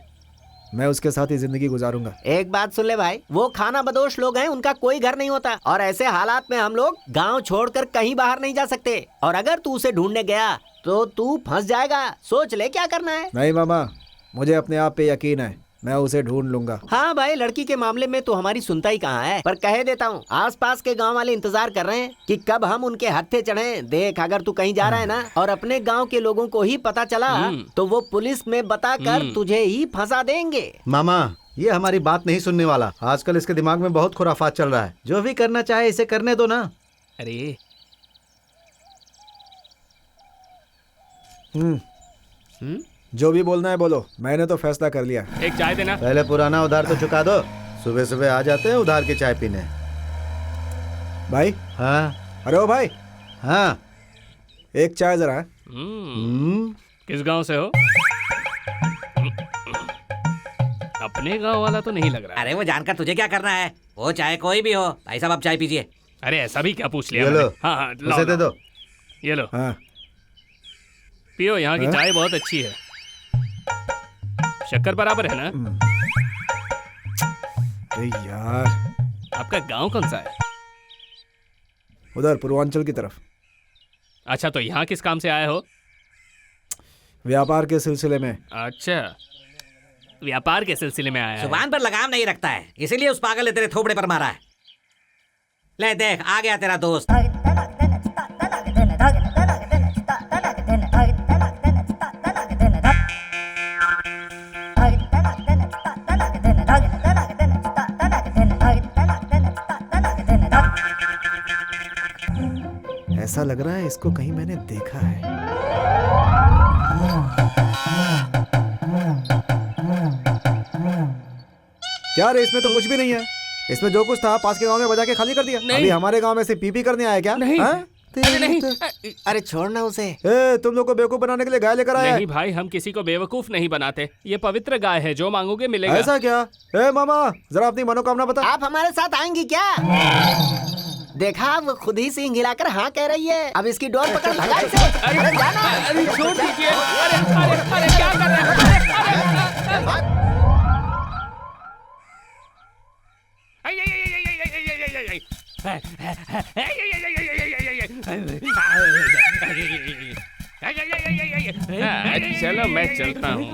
मैं उसके साथ ही जिंदगी गुजारूंगा। एक बात सुन ले भाई, वो खाना बदोश लोग हैं, उनका कोई घर नहीं होता, और ऐसे हालात में हम लोग गांव छोड़कर कहीं बाहर नहीं जा सकते। और अगर तू उसे ढूंढने गया तो तू फंस जाएगा। सोच ले क्या करना है। नहीं मामा, मुझे अपने आप पे यकीन है, मैं उसे ढूंढ लूंगा। हाँ भाई, लड़की के मामले में तो हमारी सुनता ही कहाँ है। पर कह देता हूँ, आसपास के गांव वाले इंतजार कर रहे हैं कि कब हम उनके हत्थे चढ़े। देख, अगर तू कहीं जा रहा है ना और अपने गांव के लोगों को ही पता चला तो वो पुलिस में बताकर तुझे ही फंसा देंगे। मामा ये हमारी बात नहीं सुनने वाला। आजकल इसके दिमाग में बहुत खुराफात चल रहा है। जो भी करना चाहे इसे करने दो ना। अरे जो भी बोलना है बोलो, मैंने तो फैसला कर लिया। एक चाय देना। पहले पुराना उधार तो चुका दो। सुबह सुबह आ जाते हैं उधार की चाय पीने। भाई। हाँ। अरे ओ भाई। हाँ। एक चाय जरा। किस गांव से हो? अपने गांव वाला तो नहीं लग रहा। अरे वो जानकर तुझे क्या करना है, वो चाहे कोई भी हो। भाई साहब आप चाय पीजिए। अरे ऐसा भी क्या पूछ लिया? ये लो। हाँ हाँ उसे दे दो। ये लो। हाँ। पियो, यहाँ की चाय बहुत अच्छी है। शक्कर बराबर है ना? अरे यार, आपका गांव कौन सा है? उधर पूर्वांचल की तरफ। अच्छा, तो यहाँ किस काम से आए हो? व्यापार के सिलसिले में। अच्छा, व्यापार के सिलसिले में आया है। जुबान पर लगाम नहीं रखता है, इसीलिए उस पागल ने तेरे थोबड़े पर मारा है। ले देख, आ गया तेरा दोस्त। ऐसा लग रहा है इसको कहीं मैंने देखा है। क्या रे, इसमें तो कुछ भी नहीं है। इसमें जो कुछ था पास के गांव में बजा के खाली कर दिया। अभी हमारे गांव में से पीपी करने आया क्या? नहीं। हाँ? नहीं। अरे छोड़ना उसे। ए, तुम लोग को बेवकूफ बनाने के लिए गाय लेकर आया नहीं भाई, हम किसी को बेवकूफ नहीं बनाते। ये पवित्र गाय है, जो मांगोगे मिलेगा। ऐसा क्या? ए मामा, जरा अपनी मनोकामना बता। आप हमारे साथ आएंगी क्या? देखा, वो खुद ही सींग हिलाकर हाँ कह रही है। अब इसकी डोर पकड़ भगा इसे। अरे जाना। अरे छोड़ दीजिए। अरे क्या कर रहे हैं? चलो मैं चलता हूँ।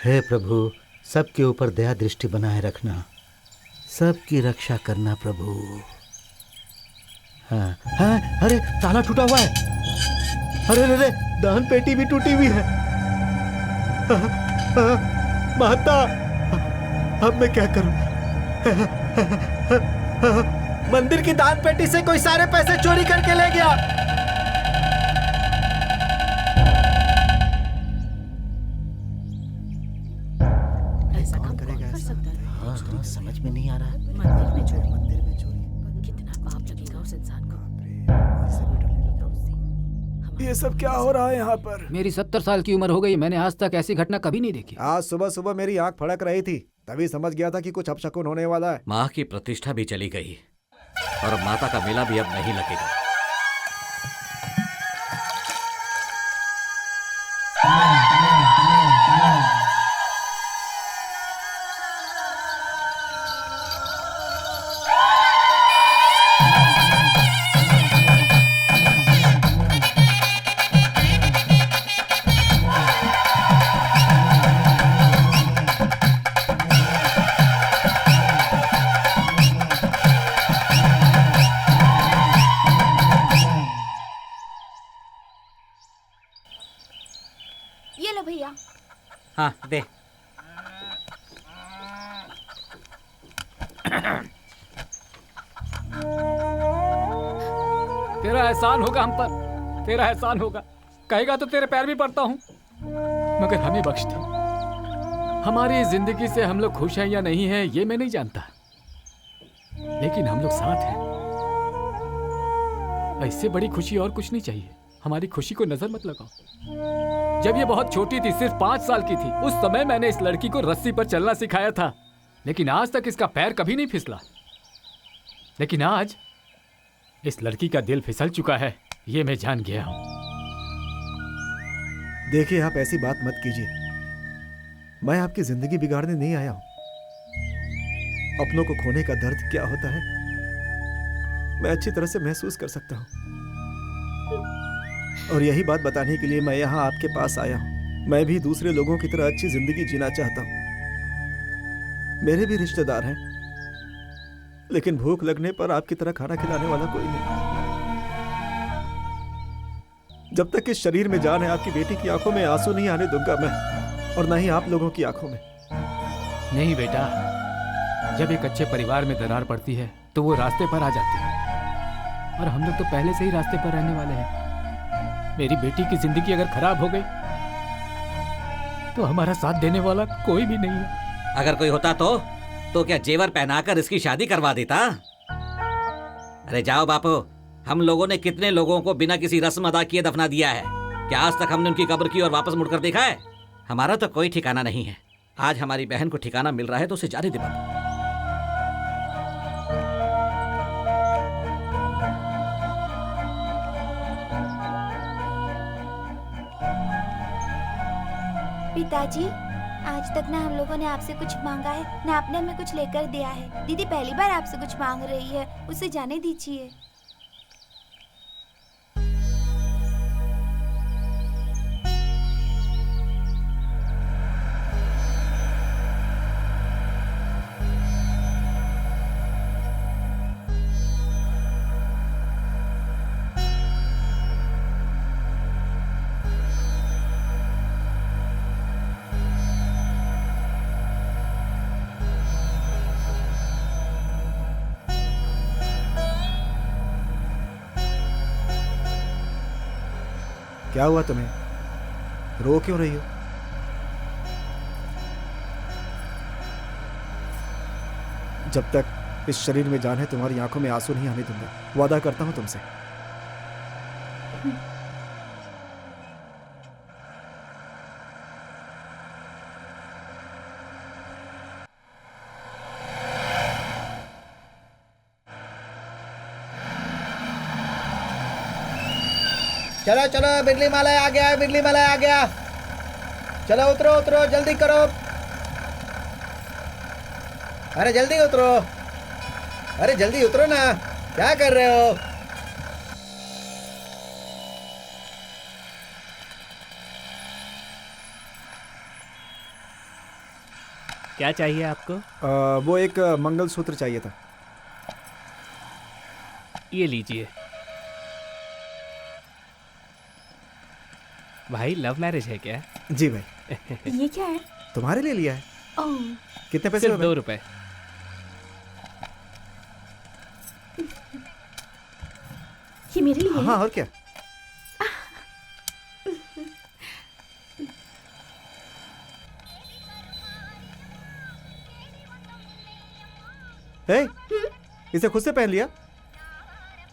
हे प्रभु, सबके ऊपर दया दृष्टि बनाए रखना, सबकी रक्षा करना प्रभु। हाँ हाँ, अरे ताला टूटा हुआ है। अरे अरे, दान पेटी भी टूटी हुई है। महता, अब मैं क्या करूं? मंदिर की दान पेटी से कोई सारे पैसे चोरी करके ले गया। ऐसा काम कौन कर सकता है? हाँ, समझ में नहीं आ रहा। मंदिर में चोरी, कितना पाप लगेगा उस इंसान को। ये सब क्या हो रहा है यहाँ पर? मेरी 70 साल की उम्र हो गई, मैंने आज तक ऐसी घटना कभी नहीं देखी। आज सुबह सुबह मेरी आंख फड़क रही थी, तभी समझ गया था कि कुछ अपशकुन होने वाला है। माँ की प्रतिष्ठा भी चली गई और माता का मेला भी अब नहीं लगेगा। ये लो भैया। हाँ दे। तेरा एहसान होगा हम पर, तेरा एहसान होगा। कहेगा तो तेरे पैर भी पड़ता हूँ, मगर हमें बख्श दे। हमारी जिंदगी से हम लोग खुश हैं या नहीं हैं ये मैं नहीं जानता, लेकिन हम लोग साथ हैं। इससे बड़ी खुशी और कुछ नहीं चाहिए। हमारी खुशी को नजर मत लगाओ। जब ये बहुत छोटी थी, सिर्फ 5 साल की थी, उस समय मैंने इस लड़की को रस्सी पर चलना सिखाया था, लेकिन आज तक इसका पैर कभी नहीं फिसला। लेकिन आज इस लड़की का दिल फिसल चुका है, ये मैं जान गया हूं। देखिए, आप ऐसी बात मत कीजिए। मैं आपकी जिंदगी बिगाड़ने नहीं आया हूं। अपनों को खोने का दर्द क्या होता है मैं अच्छी तरह से महसूस कर सकता हूं, और यही बात बताने के लिए मैं यहाँ आपके पास आया हूँ। मैं भी दूसरे लोगों की तरह अच्छी जिंदगी जीना चाहता हूँ। मेरे भी रिश्तेदार हैं, लेकिन भूख लगने पर आपकी तरह खाना खिलाने वाला कोई नहीं। जब तक इस शरीर में जान है, आपकी बेटी की आंखों में आंसू नहीं आने दूंगा मैं, और न ही आप लोगों की आंखों में। नहीं बेटा, जब एक अच्छे परिवार में दरार पड़ती है तो वो रास्ते पर आ जाती है, और हम लोग तो पहले से ही रास्ते पर रहने वाले हैं। मेरी बेटी की जिंदगी अगर खराब हो गई तो हमारा साथ देने वाला कोई भी नहीं है। अगर कोई होता तो क्या जेवर पहनाकर इसकी शादी करवा देता? अरे जाओ बापू, हम लोगों ने कितने लोगों को बिना किसी रस्म अदा किए दफना दिया है। क्या आज तक हमने उनकी कब्र की और वापस मुड़कर देखा है? हमारा तो कोई ठिकाना नहीं है। आज हमारी बहन को ठिकाना मिल रहा है तो उसे जाने दे बाबू। पिताजी, आज तक ना हम लोगों ने आपसे कुछ मांगा है ना आपने हमें कुछ लेकर दिया है। दीदी पहली बार आपसे कुछ मांग रही है, उसे जाने दीजिए। क्या हुआ तुम्हें? रो क्यों रही हो? जब तक इस शरीर में जान है तुम्हारी आंखों में आंसू नहीं आने दूंगा, वादा करता हूं तुमसे। चलो चलो, बिजली माला आ गया है, बिजली माला आ गया। चलो उतरो उतरो, जल्दी करो। अरे जल्दी उतरो, अरे जल्दी उतरो ना, क्या कर रहे हो? क्या चाहिए आपको? वो एक मंगलसूत्र चाहिए था। ये लीजिए। भाई लव मैरिज है क्या? जी भाई। ये क्या है? तुम्हारे लिए लिया है। ओह, कितने पैसे? सिर्फ 2 रुपए। ये मेरे लिए हाँ है? और क्या। ए, इसे खुद से पहन लिया?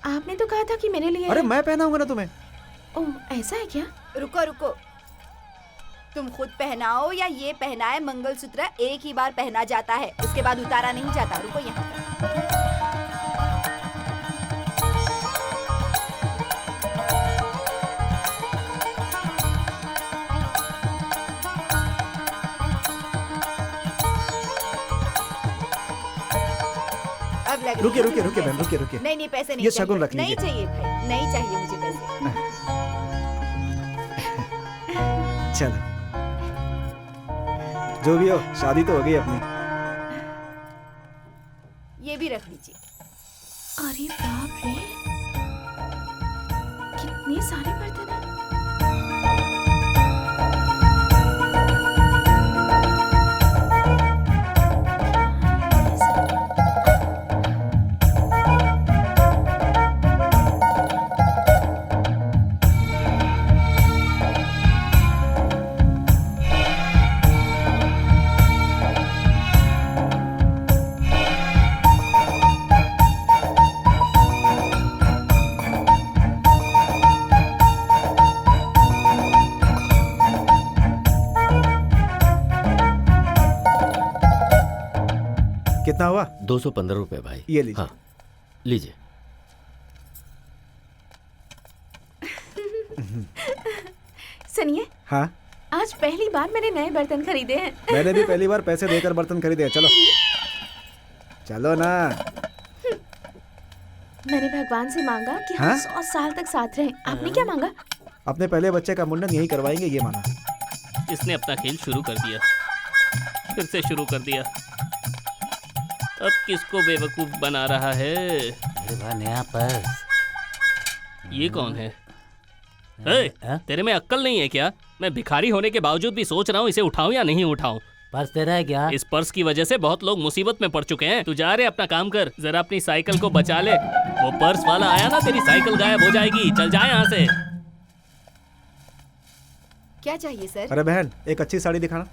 आपने तो कहा था कि मेरे लिए अरे है। मैं पहनाऊंगा ना तुम्हें। ओह, ऐसा है क्या? रुको रुको, तुम खुद पहनाओ या ये पहनाए, मंगलसूत्र एक ही बार पहना जाता है, उसके बाद उतारा नहीं जाता। रुको यहाँ पर। अब लग रुकिए रही है रुकिए रुकिए पैसे। बहन, रुकिए रुकिए। नहीं नहीं, पैसे नहीं ये चाहिए। शगुन रख नहीं लीजिए। चाहिए भाई, नहीं चाहिए मुझे पैसे। चलो, जो भी हो, शादी तो हो गई अपनी। ये भी रख लीजिए। अरे बाप रे, कितने सारे बर्तन हैं। कितना हुआ? 215 रुपए भाई। ये लीजिए। हाँ लीजिए। सुनिए, हाँ, आज पहली बार मैंने नए बर्तन खरीदे हैं। मैंने भी पहली बार पैसे देकर बर्तन खरीदे हैं। चलो चलो ना। मैंने भगवान से मांगा कि हम हाँ? 100 साल तक साथ रहें। आपने क्या मांगा? अपने पहले बच्चे का मुंडन यही करवाएंगे, ये माना। इसने अपना खेल शुरू कर दिया, फिर से शुरू कर दिया। अब किसको बेवकूफ बना रहा है? नया पर्स। ये कौन है? ए, तेरे में अक्ल नहीं है क्या? मैं भिखारी होने के बावजूद भी सोच रहा हूँ इसे उठाऊं या नहीं उठाऊं। पर्स तेरा है क्या? इस पर्स की वजह से बहुत लोग मुसीबत में पड़ चुके हैं। तू जा रे, अपना काम कर, जरा अपनी साइकिल को बचा ले। वो पर्स वाला आया ना, तेरी साइकिल गायब हो जाएगी। चल जा यहाँ से। क्या चाहिए सर? अरे बहन, एक अच्छी साड़ी दिखाना।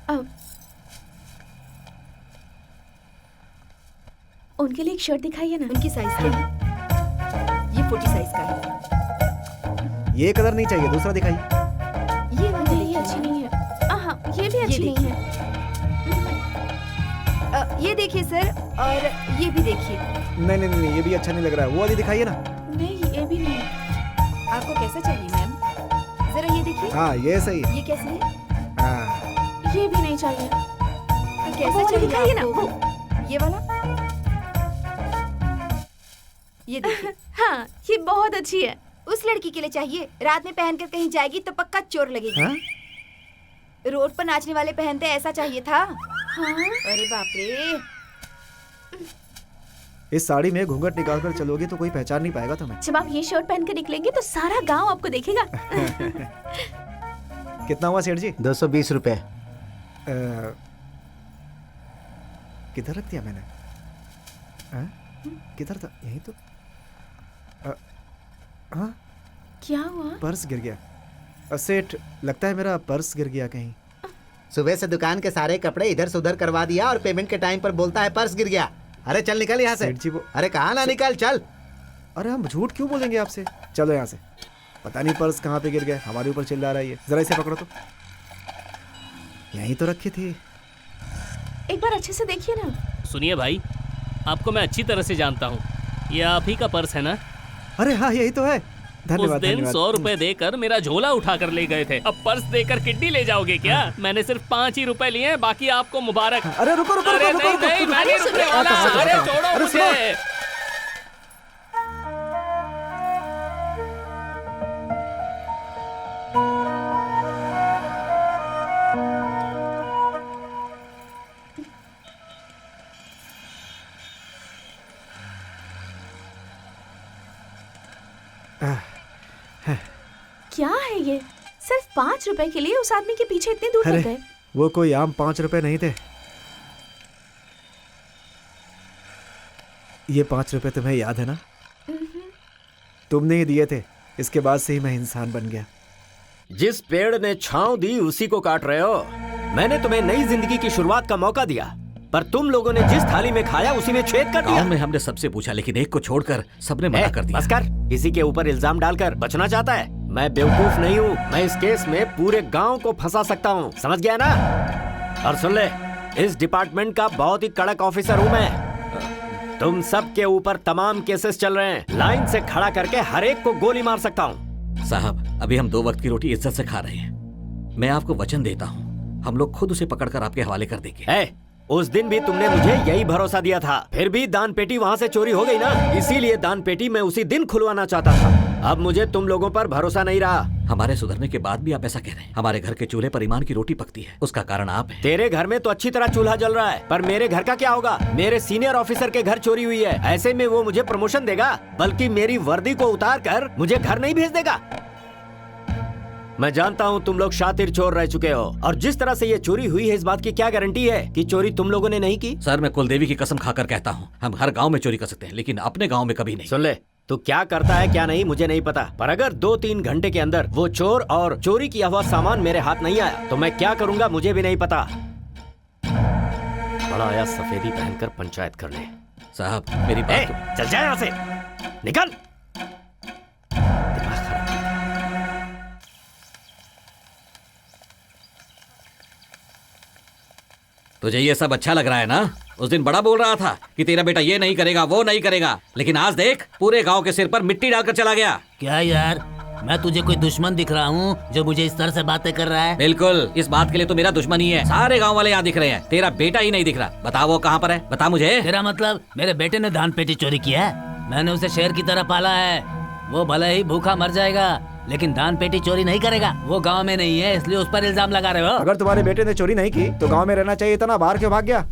उनके लिए एक शर्ट दिखाइए ना। उनकी साइज क्या है? ये 40 साइज का है। ये कलर नहीं चाहिए, दूसरा दिखाइए। अच्छी नहीं है। ये देखिए सर, और ये भी देखिए। नहीं नहीं नहीं, ये भी अच्छा नहीं लग रहा है। वो वाली दिखाइए ना। नहीं, ये भी नहीं। आपको कैसा चाहिए मैम? जरा ये देखिए। हाँ, ये सही है। ये कैसे है? हाँ। ये भी नहीं चाहिए। तो कैसा वो चाहिए दिखाइए ना, आपको? ये वाला? ये देखिए। हाँ, ये बहुत अच्छी है। उस लड़की के लिए चाहिए, रात में पहनकर कहीं जाएगी तो पक्का चोर लगेगी। हाँ? रोड पर नाचने वाले पहनते ऐसा चाहिए था। हाँ? अरे बाप रे। इस साड़ी में घूंघट निकाल कर चलोगी तो कोई पहचान नहीं पाएगा तुम्हें। जब आप ये शर्ट पहन कर निकलेंगे तो सारा गांव आपको देखेगा। कितना हुआ सेठ जी? 220 रुपए। किधर रख दिया मैंने? हाँ? किधर था? यहीं तो। हाँ? क्या हुआ? पर्स गिर गया। सेठ, लगता है मेरा पर्स गिर गया कहीं। सुबह से दुकान के सारे कपड़े इधर से उधर करवा दिया और पेमेंट के टाइम पर बोलता है पर्स गिर गया। अरे चल निकल यहाँ से। सेठ जी वो। अरे कहाँ ना निकल, चल। अरे हम झूठ क्यों बोलेंगे आपसे? चलो यहाँ से। पता नहीं पर्स कहाँ पे गिर गया, हमारे ऊपर चिल्ला रहा है ये। जरा इसे पकड़ो तो। यहीं तो रखी थी। एक बार अच्छे से देखिए ना। सुनिए भाई, आपको मैं अच्छी तरह से जानता हूँ। ये आप ही का पर्स है ना? अरे हाँ, यही तो है। उस धन्यवाद दिन धन्यवाद। 100 रुपए देकर मेरा झोला उठा कर ले गए थे। अब पर्स देकर किड्डी ले जाओगे क्या? मैंने सिर्फ 5 ही रुपए लिए हैं, बाकी आपको मुबारक। अरे रुको रुको अरे रुको नहीं रुको, नहीं, रुको, मैं नहीं रुको, रुकने रुको, वाला। रुको, अरे रुको, छोड़ो अरे सुनो। मुझे। क्या है ये? सिर्फ 5 रुपए के लिए उस आदमी के पीछे इतनी दूर अरे तक गए। वो कोई आम 5 रुपए नहीं थे। ये 5 रुपए तुम्हें याद है ना? तुमने ही दिए थे। इसके बाद से ही मैं इंसान बन गया। जिस पेड़ ने छांव दी उसी को काट रहे हो। मैंने तुम्हें नई जिंदगी की शुरुआत का मौका दिया, पर तुम लोगों ने जिस थाली में खाया उसी में छेद कर दिया। गांव में हमने सबसे पूछा, लेकिन एक को छोड़कर सबने मना कर दिया। बस कर। किसी के ऊपर इल्जाम डालकर बचना चाहता है? मैं बेवकूफ नहीं हूँ। मैं इस केस में पूरे गांव को फंसा सकता हूँ, समझ गया ना? और सुन ले, इस डिपार्टमेंट का बहुत ही कड़क ऑफिसर हूँ मैं। तुम सब के ऊपर तमाम केसेस चल रहे हैं। लाइन से खड़ा करके हर एक को गोली मार सकता हूँ। साहब, अभी हम 2 वक्त की रोटी इज्जत से खा रहे हैं। मैं आपको वचन देता हूँ, हम लोग खुद उसे पकड़कर आपके हवाले कर देंगे। उस दिन भी तुमने मुझे यही भरोसा दिया था, फिर भी दान पेटी वहाँ से चोरी हो गई ना। इसीलिए दान पेटी मैं उसी दिन खुलवाना चाहता था। अब मुझे तुम लोगों पर भरोसा नहीं रहा। हमारे सुधरने के बाद भी आप ऐसा कह रहे हैं? हमारे घर के चूल्हे पर ईमान की रोटी पकती है, उसका कारण आप हैं। तेरे घर में तो अच्छी तरह चूल्हा जल रहा है, पर मेरे घर का क्या होगा? मेरे सीनियर ऑफिसर के घर चोरी हुई है। ऐसे में वो मुझे प्रमोशन देगा, बल्कि मेरी वर्दी को उतार कर मुझे घर नहीं भेज देगा। मैं जानता हूँ तुम लोग शातिर चोर रह चुके हो, और जिस तरह से ये चोरी हुई है इस बात की क्या गारंटी है कि चोरी तुम लोगों ने नहीं की? सर, मैं कुलदेवी की कसम खाकर कहता हूँ, हम हर गांव में चोरी कर सकते हैं, लेकिन अपने गांव में कभी नहीं। सुन ले, तू क्या करता है क्या नहीं मुझे नहीं पता, पर अगर 2-3 घंटे के अंदर वो चोर और चोरी किया हुआ सामान मेरे हाथ नहीं आया तो मैं क्या करूंगा मुझे भी नहीं पता। बड़ा आया सफेदी पहनकर पंचायत करने। साहब, मेरी बात चल जाए यहाँ से, निकल। तुझे ये सब अच्छा लग रहा है ना? उस दिन बड़ा बोल रहा था कि तेरा बेटा ये नहीं करेगा, वो नहीं करेगा, लेकिन आज देख, पूरे गांव के सिर पर मिट्टी डालकर चला गया। क्या यार, मैं तुझे कोई दुश्मन दिख रहा हूँ जो मुझे इस तरह से बातें कर रहा है? बिल्कुल, इस बात के लिए तो मेरा दुश्मन ही है। सारे गांव वाले यहाँ दिख रहे हैं, तेरा बेटा ही नहीं दिख रहा। बता वो कहाँ पर है, बता मुझे। तेरा मतलब मेरे बेटे ने धान पेटी चोरी किया है? मैंने उसे शेर की तरह पाला है। वो भले ही भूखा मर जाएगा, लेकिन दान पेटी चोरी नहीं करेगा। वो गांव में नहीं है, इसलिए उस पर इल्जाम लगा रहे हो। अगर तुम्हारे बेटे ने चोरी नहीं की तो गांव में रहना चाहिए था ना, बाहर क्यों भाग गया?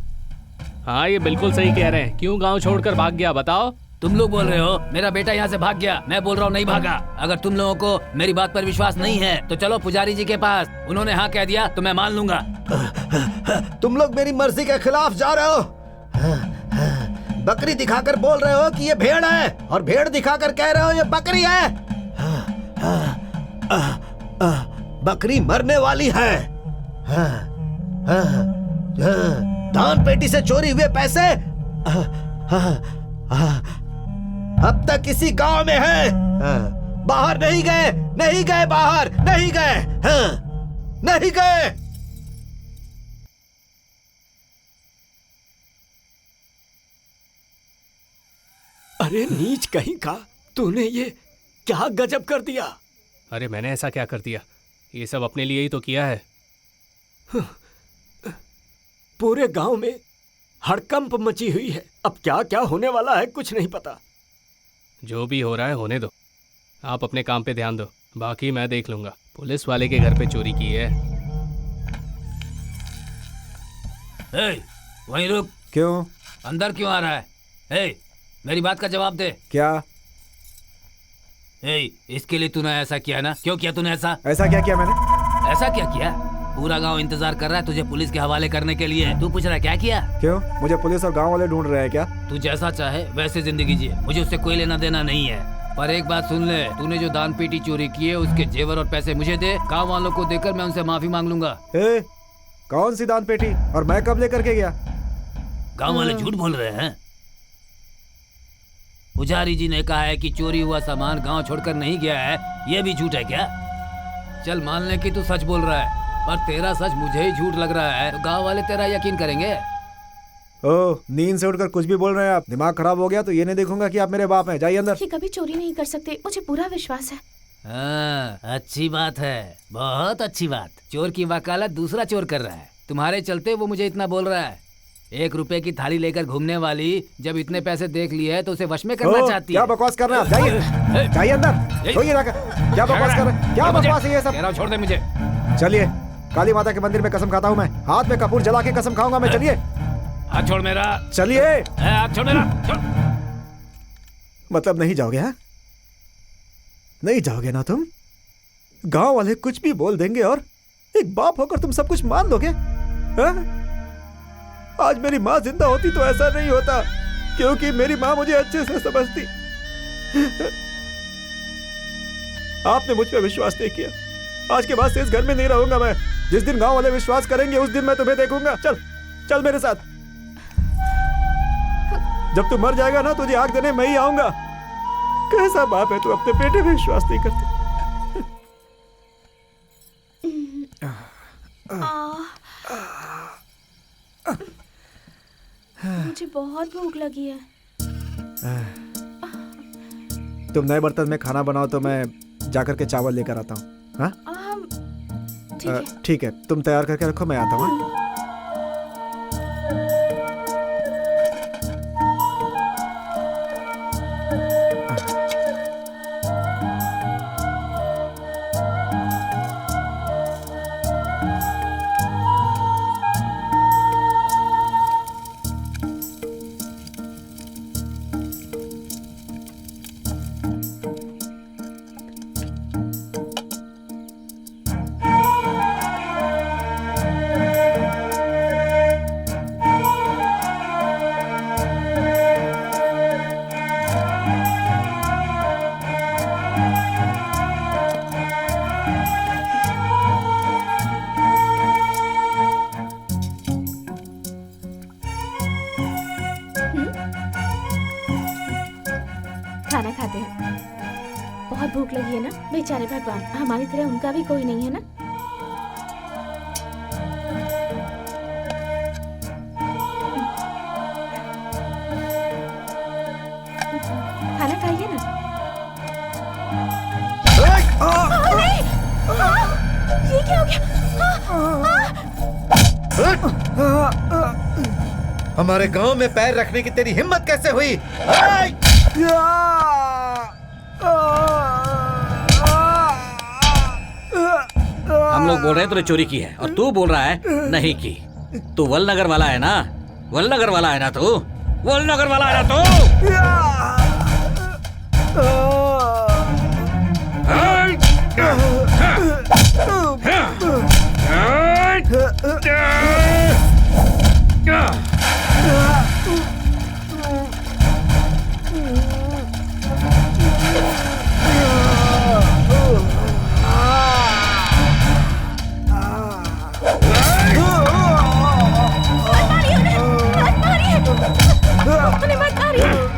हाँ, ये बिल्कुल सही कह रहे हैं। क्यों गांव छोड़कर भाग गया बताओ? तुम लोग बोल रहे हो मेरा बेटा यहाँ से भाग गया, मैं बोल रहा हूँ नहीं भागा। अगर तुम लोगों को मेरी बात पर विश्वास नहीं है तो चलो पुजारी जी के पास, उन्होंने हाँ कह दिया तो मैं मान लूंगा। तुम लोग मेरी मर्जी के खिलाफ जा रहे हो। बकरी दिखाकर बोल रहे हो कि ये भेड़ है, और भेड़ दिखाकर कह रहे हो ये बकरी है। बकरी मरने वाली है। दान पेटी से चोरी हुए पैसे अब तक इसी गांव में है। बाहर नहीं गए, नहीं गए, बाहर नहीं गए, नहीं गए। अरे नीच कहीं का, तूने ये क्या गजब कर दिया। अरे मैंने ऐसा क्या कर दिया? ये सब अपने लिए ही तो किया है। पूरे गांव में हड़कंप मची हुई है। अब क्या क्या होने वाला है कुछ नहीं पता। जो भी हो रहा है होने दो, आप अपने काम पे ध्यान दो, बाकी मैं देख लूंगा। पुलिस वाले के घर पे चोरी की है। वहीं रुक। क्यों? अंदर क्यों आ रहा है? मेरी बात का जवाब दे। क्या? इसके लिए तूने ऐसा किया ना? क्यों किया तूने ऐसा? ऐसा क्या किया मैंने? ऐसा क्या किया? पूरा गांव इंतजार कर रहा है तुझे पुलिस के हवाले करने के लिए। तू पूछ रहा है क्या किया? क्यों? मुझे पुलिस और गांव वाले ढूंढ रहे हैं क्या? तू जैसा चाहे वैसे जिंदगी जिए, मुझे उससे कोई लेना देना नहीं है। पर एक बात सुन ले, तूने जो दान पेटी चोरी की है उसके जेवर और पैसे मुझे दे। गाँव वालों को देकर मैं उनसे माफी मांग लूंगा। कौन सी दान पेटी? और मैं कब लेकर के गया? गाँव वाले झूठ बोल रहे हैं। पुजारी जी ने कहा है कि चोरी हुआ सामान गांव छोड़कर नहीं गया है। ये भी झूठ है क्या? चल मान ले कि तू सच बोल रहा है, पर तेरा सच मुझे ही झूठ लग रहा है, तो गांव वाले तेरा यकीन करेंगे? ओह, नींद से उठकर कुछ भी बोल रहे हैं आप। दिमाग खराब हो गया तो ये नहीं देखूंगा कि आप मेरे बाप हैं। जाइए अंदर। ये कभी चोरी नहीं कर सकते, मुझे पूरा विश्वास है। अच्छी बात है, बहुत अच्छी बात। चोर की वकालत दूसरा चोर कर रहा है, तुम्हारे चलते वो मुझे इतना बोल रहा है। 1 रुपए की थाली लेकर घूमने वाली जब इतने पैसे देख लिए है तो उसे वश में करना चाहती है। क्या बकवास कर रहे हैं आप? जाइए जाइए अंदर। सोइए रखा। क्या बकवास कर रहे हैं? क्या बकवास है ये सब? छोड़ दे मुझे। चलिए, काली माता के मंदिर में कसम खाता हूँ मैं। हाथ में कपूर जला के कसम खाऊंगा मैं। चलिए। हाथ छोड़ मेरा। चलिए। हाथ छोड़ मेरा। छोड़। मतलब नहीं जाओगे? हाँ, नहीं जाओगे ना तुम? गांव वाले कुछ भी बोल देंगे और एक बाप होकर तुम सब कुछ मान लोगे? हाँ? आज मेरी माँ जिंदा होती तो ऐसा नहीं होता, क्योंकि मेरी माँ मुझे अच्छे से समझती। आपने मुझ पर विश्वास नहीं किया। आज के बाद से इस घर में नहीं रहूंगा मैं। जिस दिन गांव वाले विश्वास करेंगे उस दिन मैं तुम्हें देखूंगा। चल चल मेरे साथ। जब तू मर जाएगा ना, तुझे आग देने मैं ही आऊंगा। कैसा बाप है तू, अपने बेटे पे विश्वास नहीं करती। मुझे बहुत भूख लगी है। तुम नए बर्तन में खाना बनाओ तो मैं जाकर के चावल लेकर आता हूँ। हाँ ठीक है, तुम तैयार करके रखो, मैं आता हूँ। खाना खाते हैं। बहुत भूख लगी है ना? बेचारे भगवान, हमारी तरह उनका भी कोई नहीं है ना। खाना खाइए ना। ये क्या हो गया? हमारे गांव में पैर रखने की तेरी हिम्मत कैसे हुई? हम लोग बोल रहे हैं तूने चोरी की है और तू बोल रहा है नहीं की। तू वलनगर वाला है ना? वलनगर वाला है ना तू? वलनगर वाला है ना मत मारिए।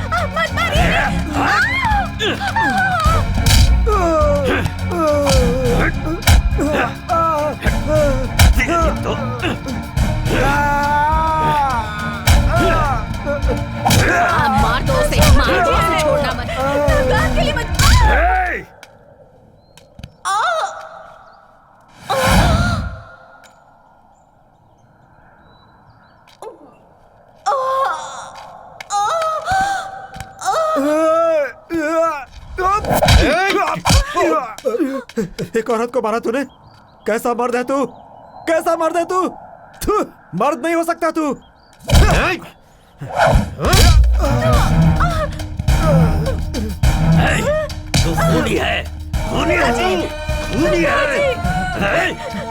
एक औरत को मारा तूने? कैसा मर्द है तू? कैसा मर्द है तू? थू, मर्द नहीं हो सकता तू। तू खूनी है, खूनी है तू, खूनी है।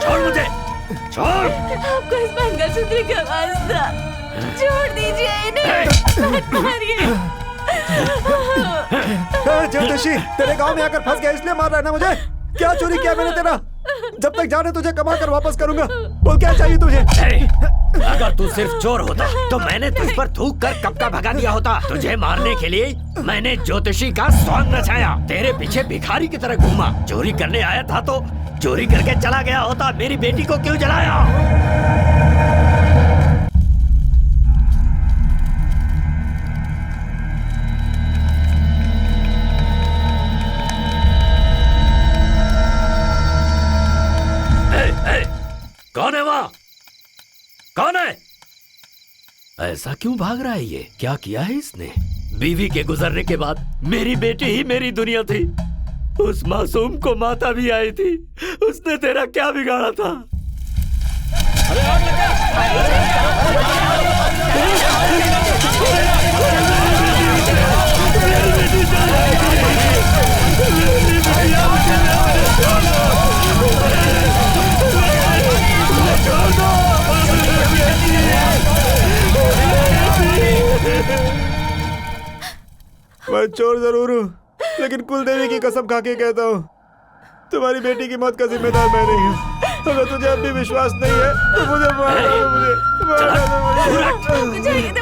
छोड़ मुझे, छोड़। आपको इस मंगलसूत्र का वास्ता, छोड़ दीजिए इन्हें, मत मारिए। ज्योतिषी, तेरे गांव में आकर फंस गया इसलिए मार रहा है ना मुझे? क्या चोरी किया मैंने तेरा? जब तक जाने तुझे कमा कर वापस करूंगा। बोल क्या चाहिए तुझे? अगर तू सिर्फ चोर होता तो मैंने तुझ पर थूक कर कब का भगा दिया होता। तुझे मारने के लिए मैंने ज्योतिषी का सॉन्ग रचाया, तेरे पीछे भिखारी की तरह घूमा। चोरी करने आया था तो चोरी करके चला गया होता। मेरी बेटी को क्यों जलाया? कौन है वहाँ? कौन है? ऐसा क्यों भाग रहा है ये? क्या किया है इसने? बीवी के गुजरने के बाद मेरी बेटी ही मेरी दुनिया थी। उस मासूम को माता भी आई थी। उसने तेरा क्या बिगाड़ा था? मैं चोर जरूर हूँ, लेकिन कुलदेवी की कसम खा के कहता हूँ, तुम्हारी बेटी की मौत का जिम्मेदार मैं नहीं हूँ। अगर तुझे अब भी विश्वास नहीं है तो मुझे मार दो,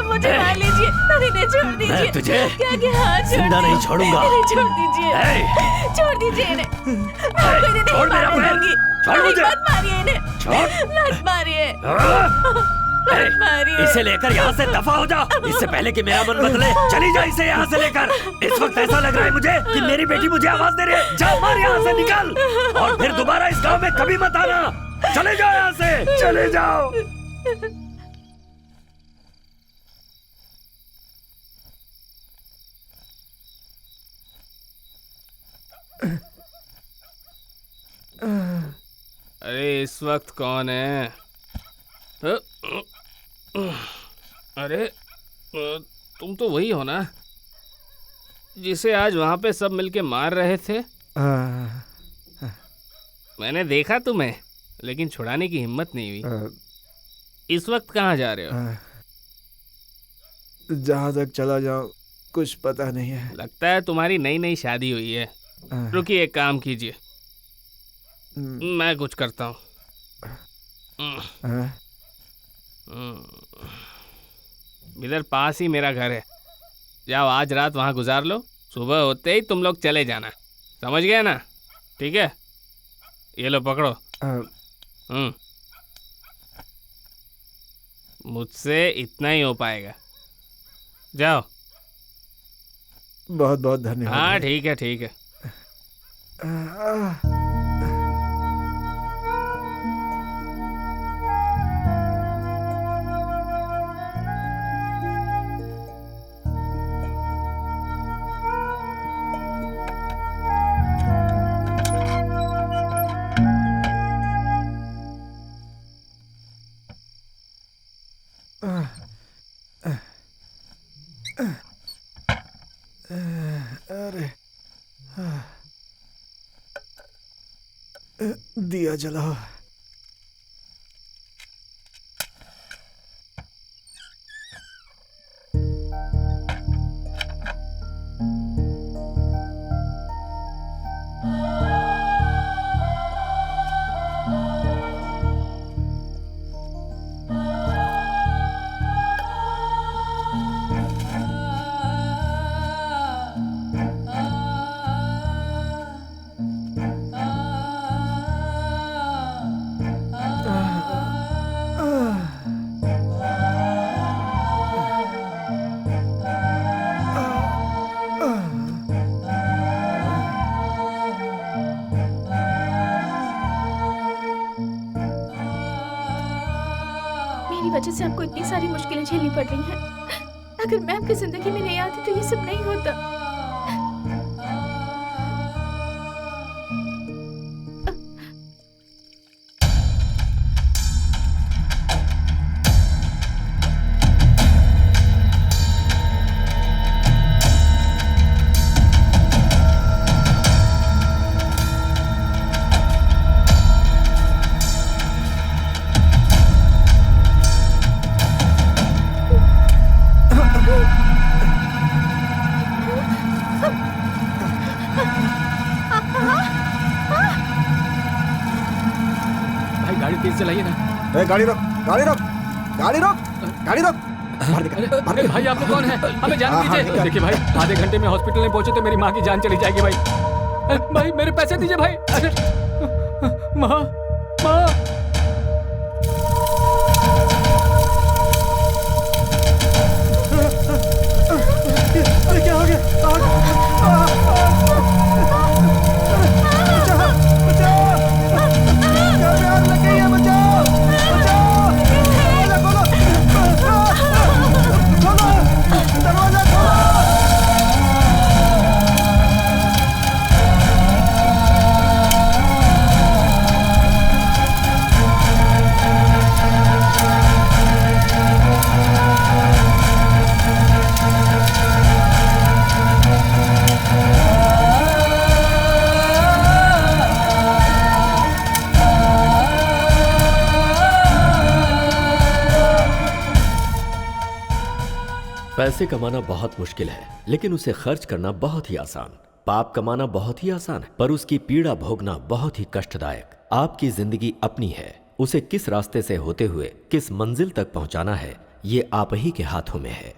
मुझे मार लीजिए, इन्हें छोड़ दीजिए। मैं तुझे क्या जिंदा नहीं छोड़ूंगा। इन्हें छोड़ दीजिए, छोड़ दीजिए इन्हें। मैं आपको इन्हें नहीं मारने दूंगी। मत मारिए इन्हें, मत मारिए, मत मारिए। इसे लेकर यहाँ से दफा हो जा, इससे पहले कि मेरा मन बदले। चली जा इसे यहाँ से लेकर। इस वक्त ऐसा लग रहा है मुझे कि मेरी बेटी मुझे आवाज दे रही है। जा, मार यहाँ से, निकल, और फिर दोबारा इस गांव में कभी मत आना। चले जाओ यहाँ से, चले जाओ। अरे इस वक्त कौन है? अरे तुम तो वही हो ना जिसे आज वहां पे सब मिलके मार रहे थे? मैंने देखा तुम्हें, लेकिन छुड़ाने की हिम्मत नहीं हुई। इस वक्त कहाँ जा रहे हो? जहाँ तक चला जाऊं कुछ पता नहीं है। लगता है तुम्हारी नई नई शादी हुई है। रुकिए, एक काम कीजिए, मैं कुछ करता हूँ। इधर पास ही मेरा घर है, जाओ आज रात वहाँ गुजार लो। सुबह होते ही तुम लोग चले जाना, समझ गए ना? ठीक है, ये लो पकड़ो। मुझसे इतना ही हो पाएगा, जाओ। बहुत बहुत धन्यवाद। हाँ ठीक है, ठीक है। अरे दिया जलाओ। मेरी वजह से आपको इतनी सारी मुश्किलें झेलनी पड़ रही हैं। अगर मैं आपकी जिंदगी में नहीं आती तो ये सब नहीं होता। भाई गाड़ी तेज चलाइए ना। गाड़ी रोक, गाड़ी रोक, गाड़ी रोक, गाड़ी रोक। अरे भाई आप लोग कौन है? हमें जाने दीजिए। देखिए भाई, आधे घंटे में हॉस्पिटल नहीं पहुंचे तो मेरी माँ की जान चली जाएगी भाई। भाई मेरे पैसे दीजिए भाई। अरे माँ, माँ। अरे क्या हो गया? पैसे कमाना बहुत मुश्किल है, लेकिन उसे खर्च करना बहुत ही आसान। पाप कमाना बहुत ही आसान है, पर उसकी पीड़ा भोगना बहुत ही कष्टदायक। आपकी जिंदगी अपनी है, उसे किस रास्ते से होते हुए किस मंजिल तक पहुंचाना है, ये आप ही के हाथों में है।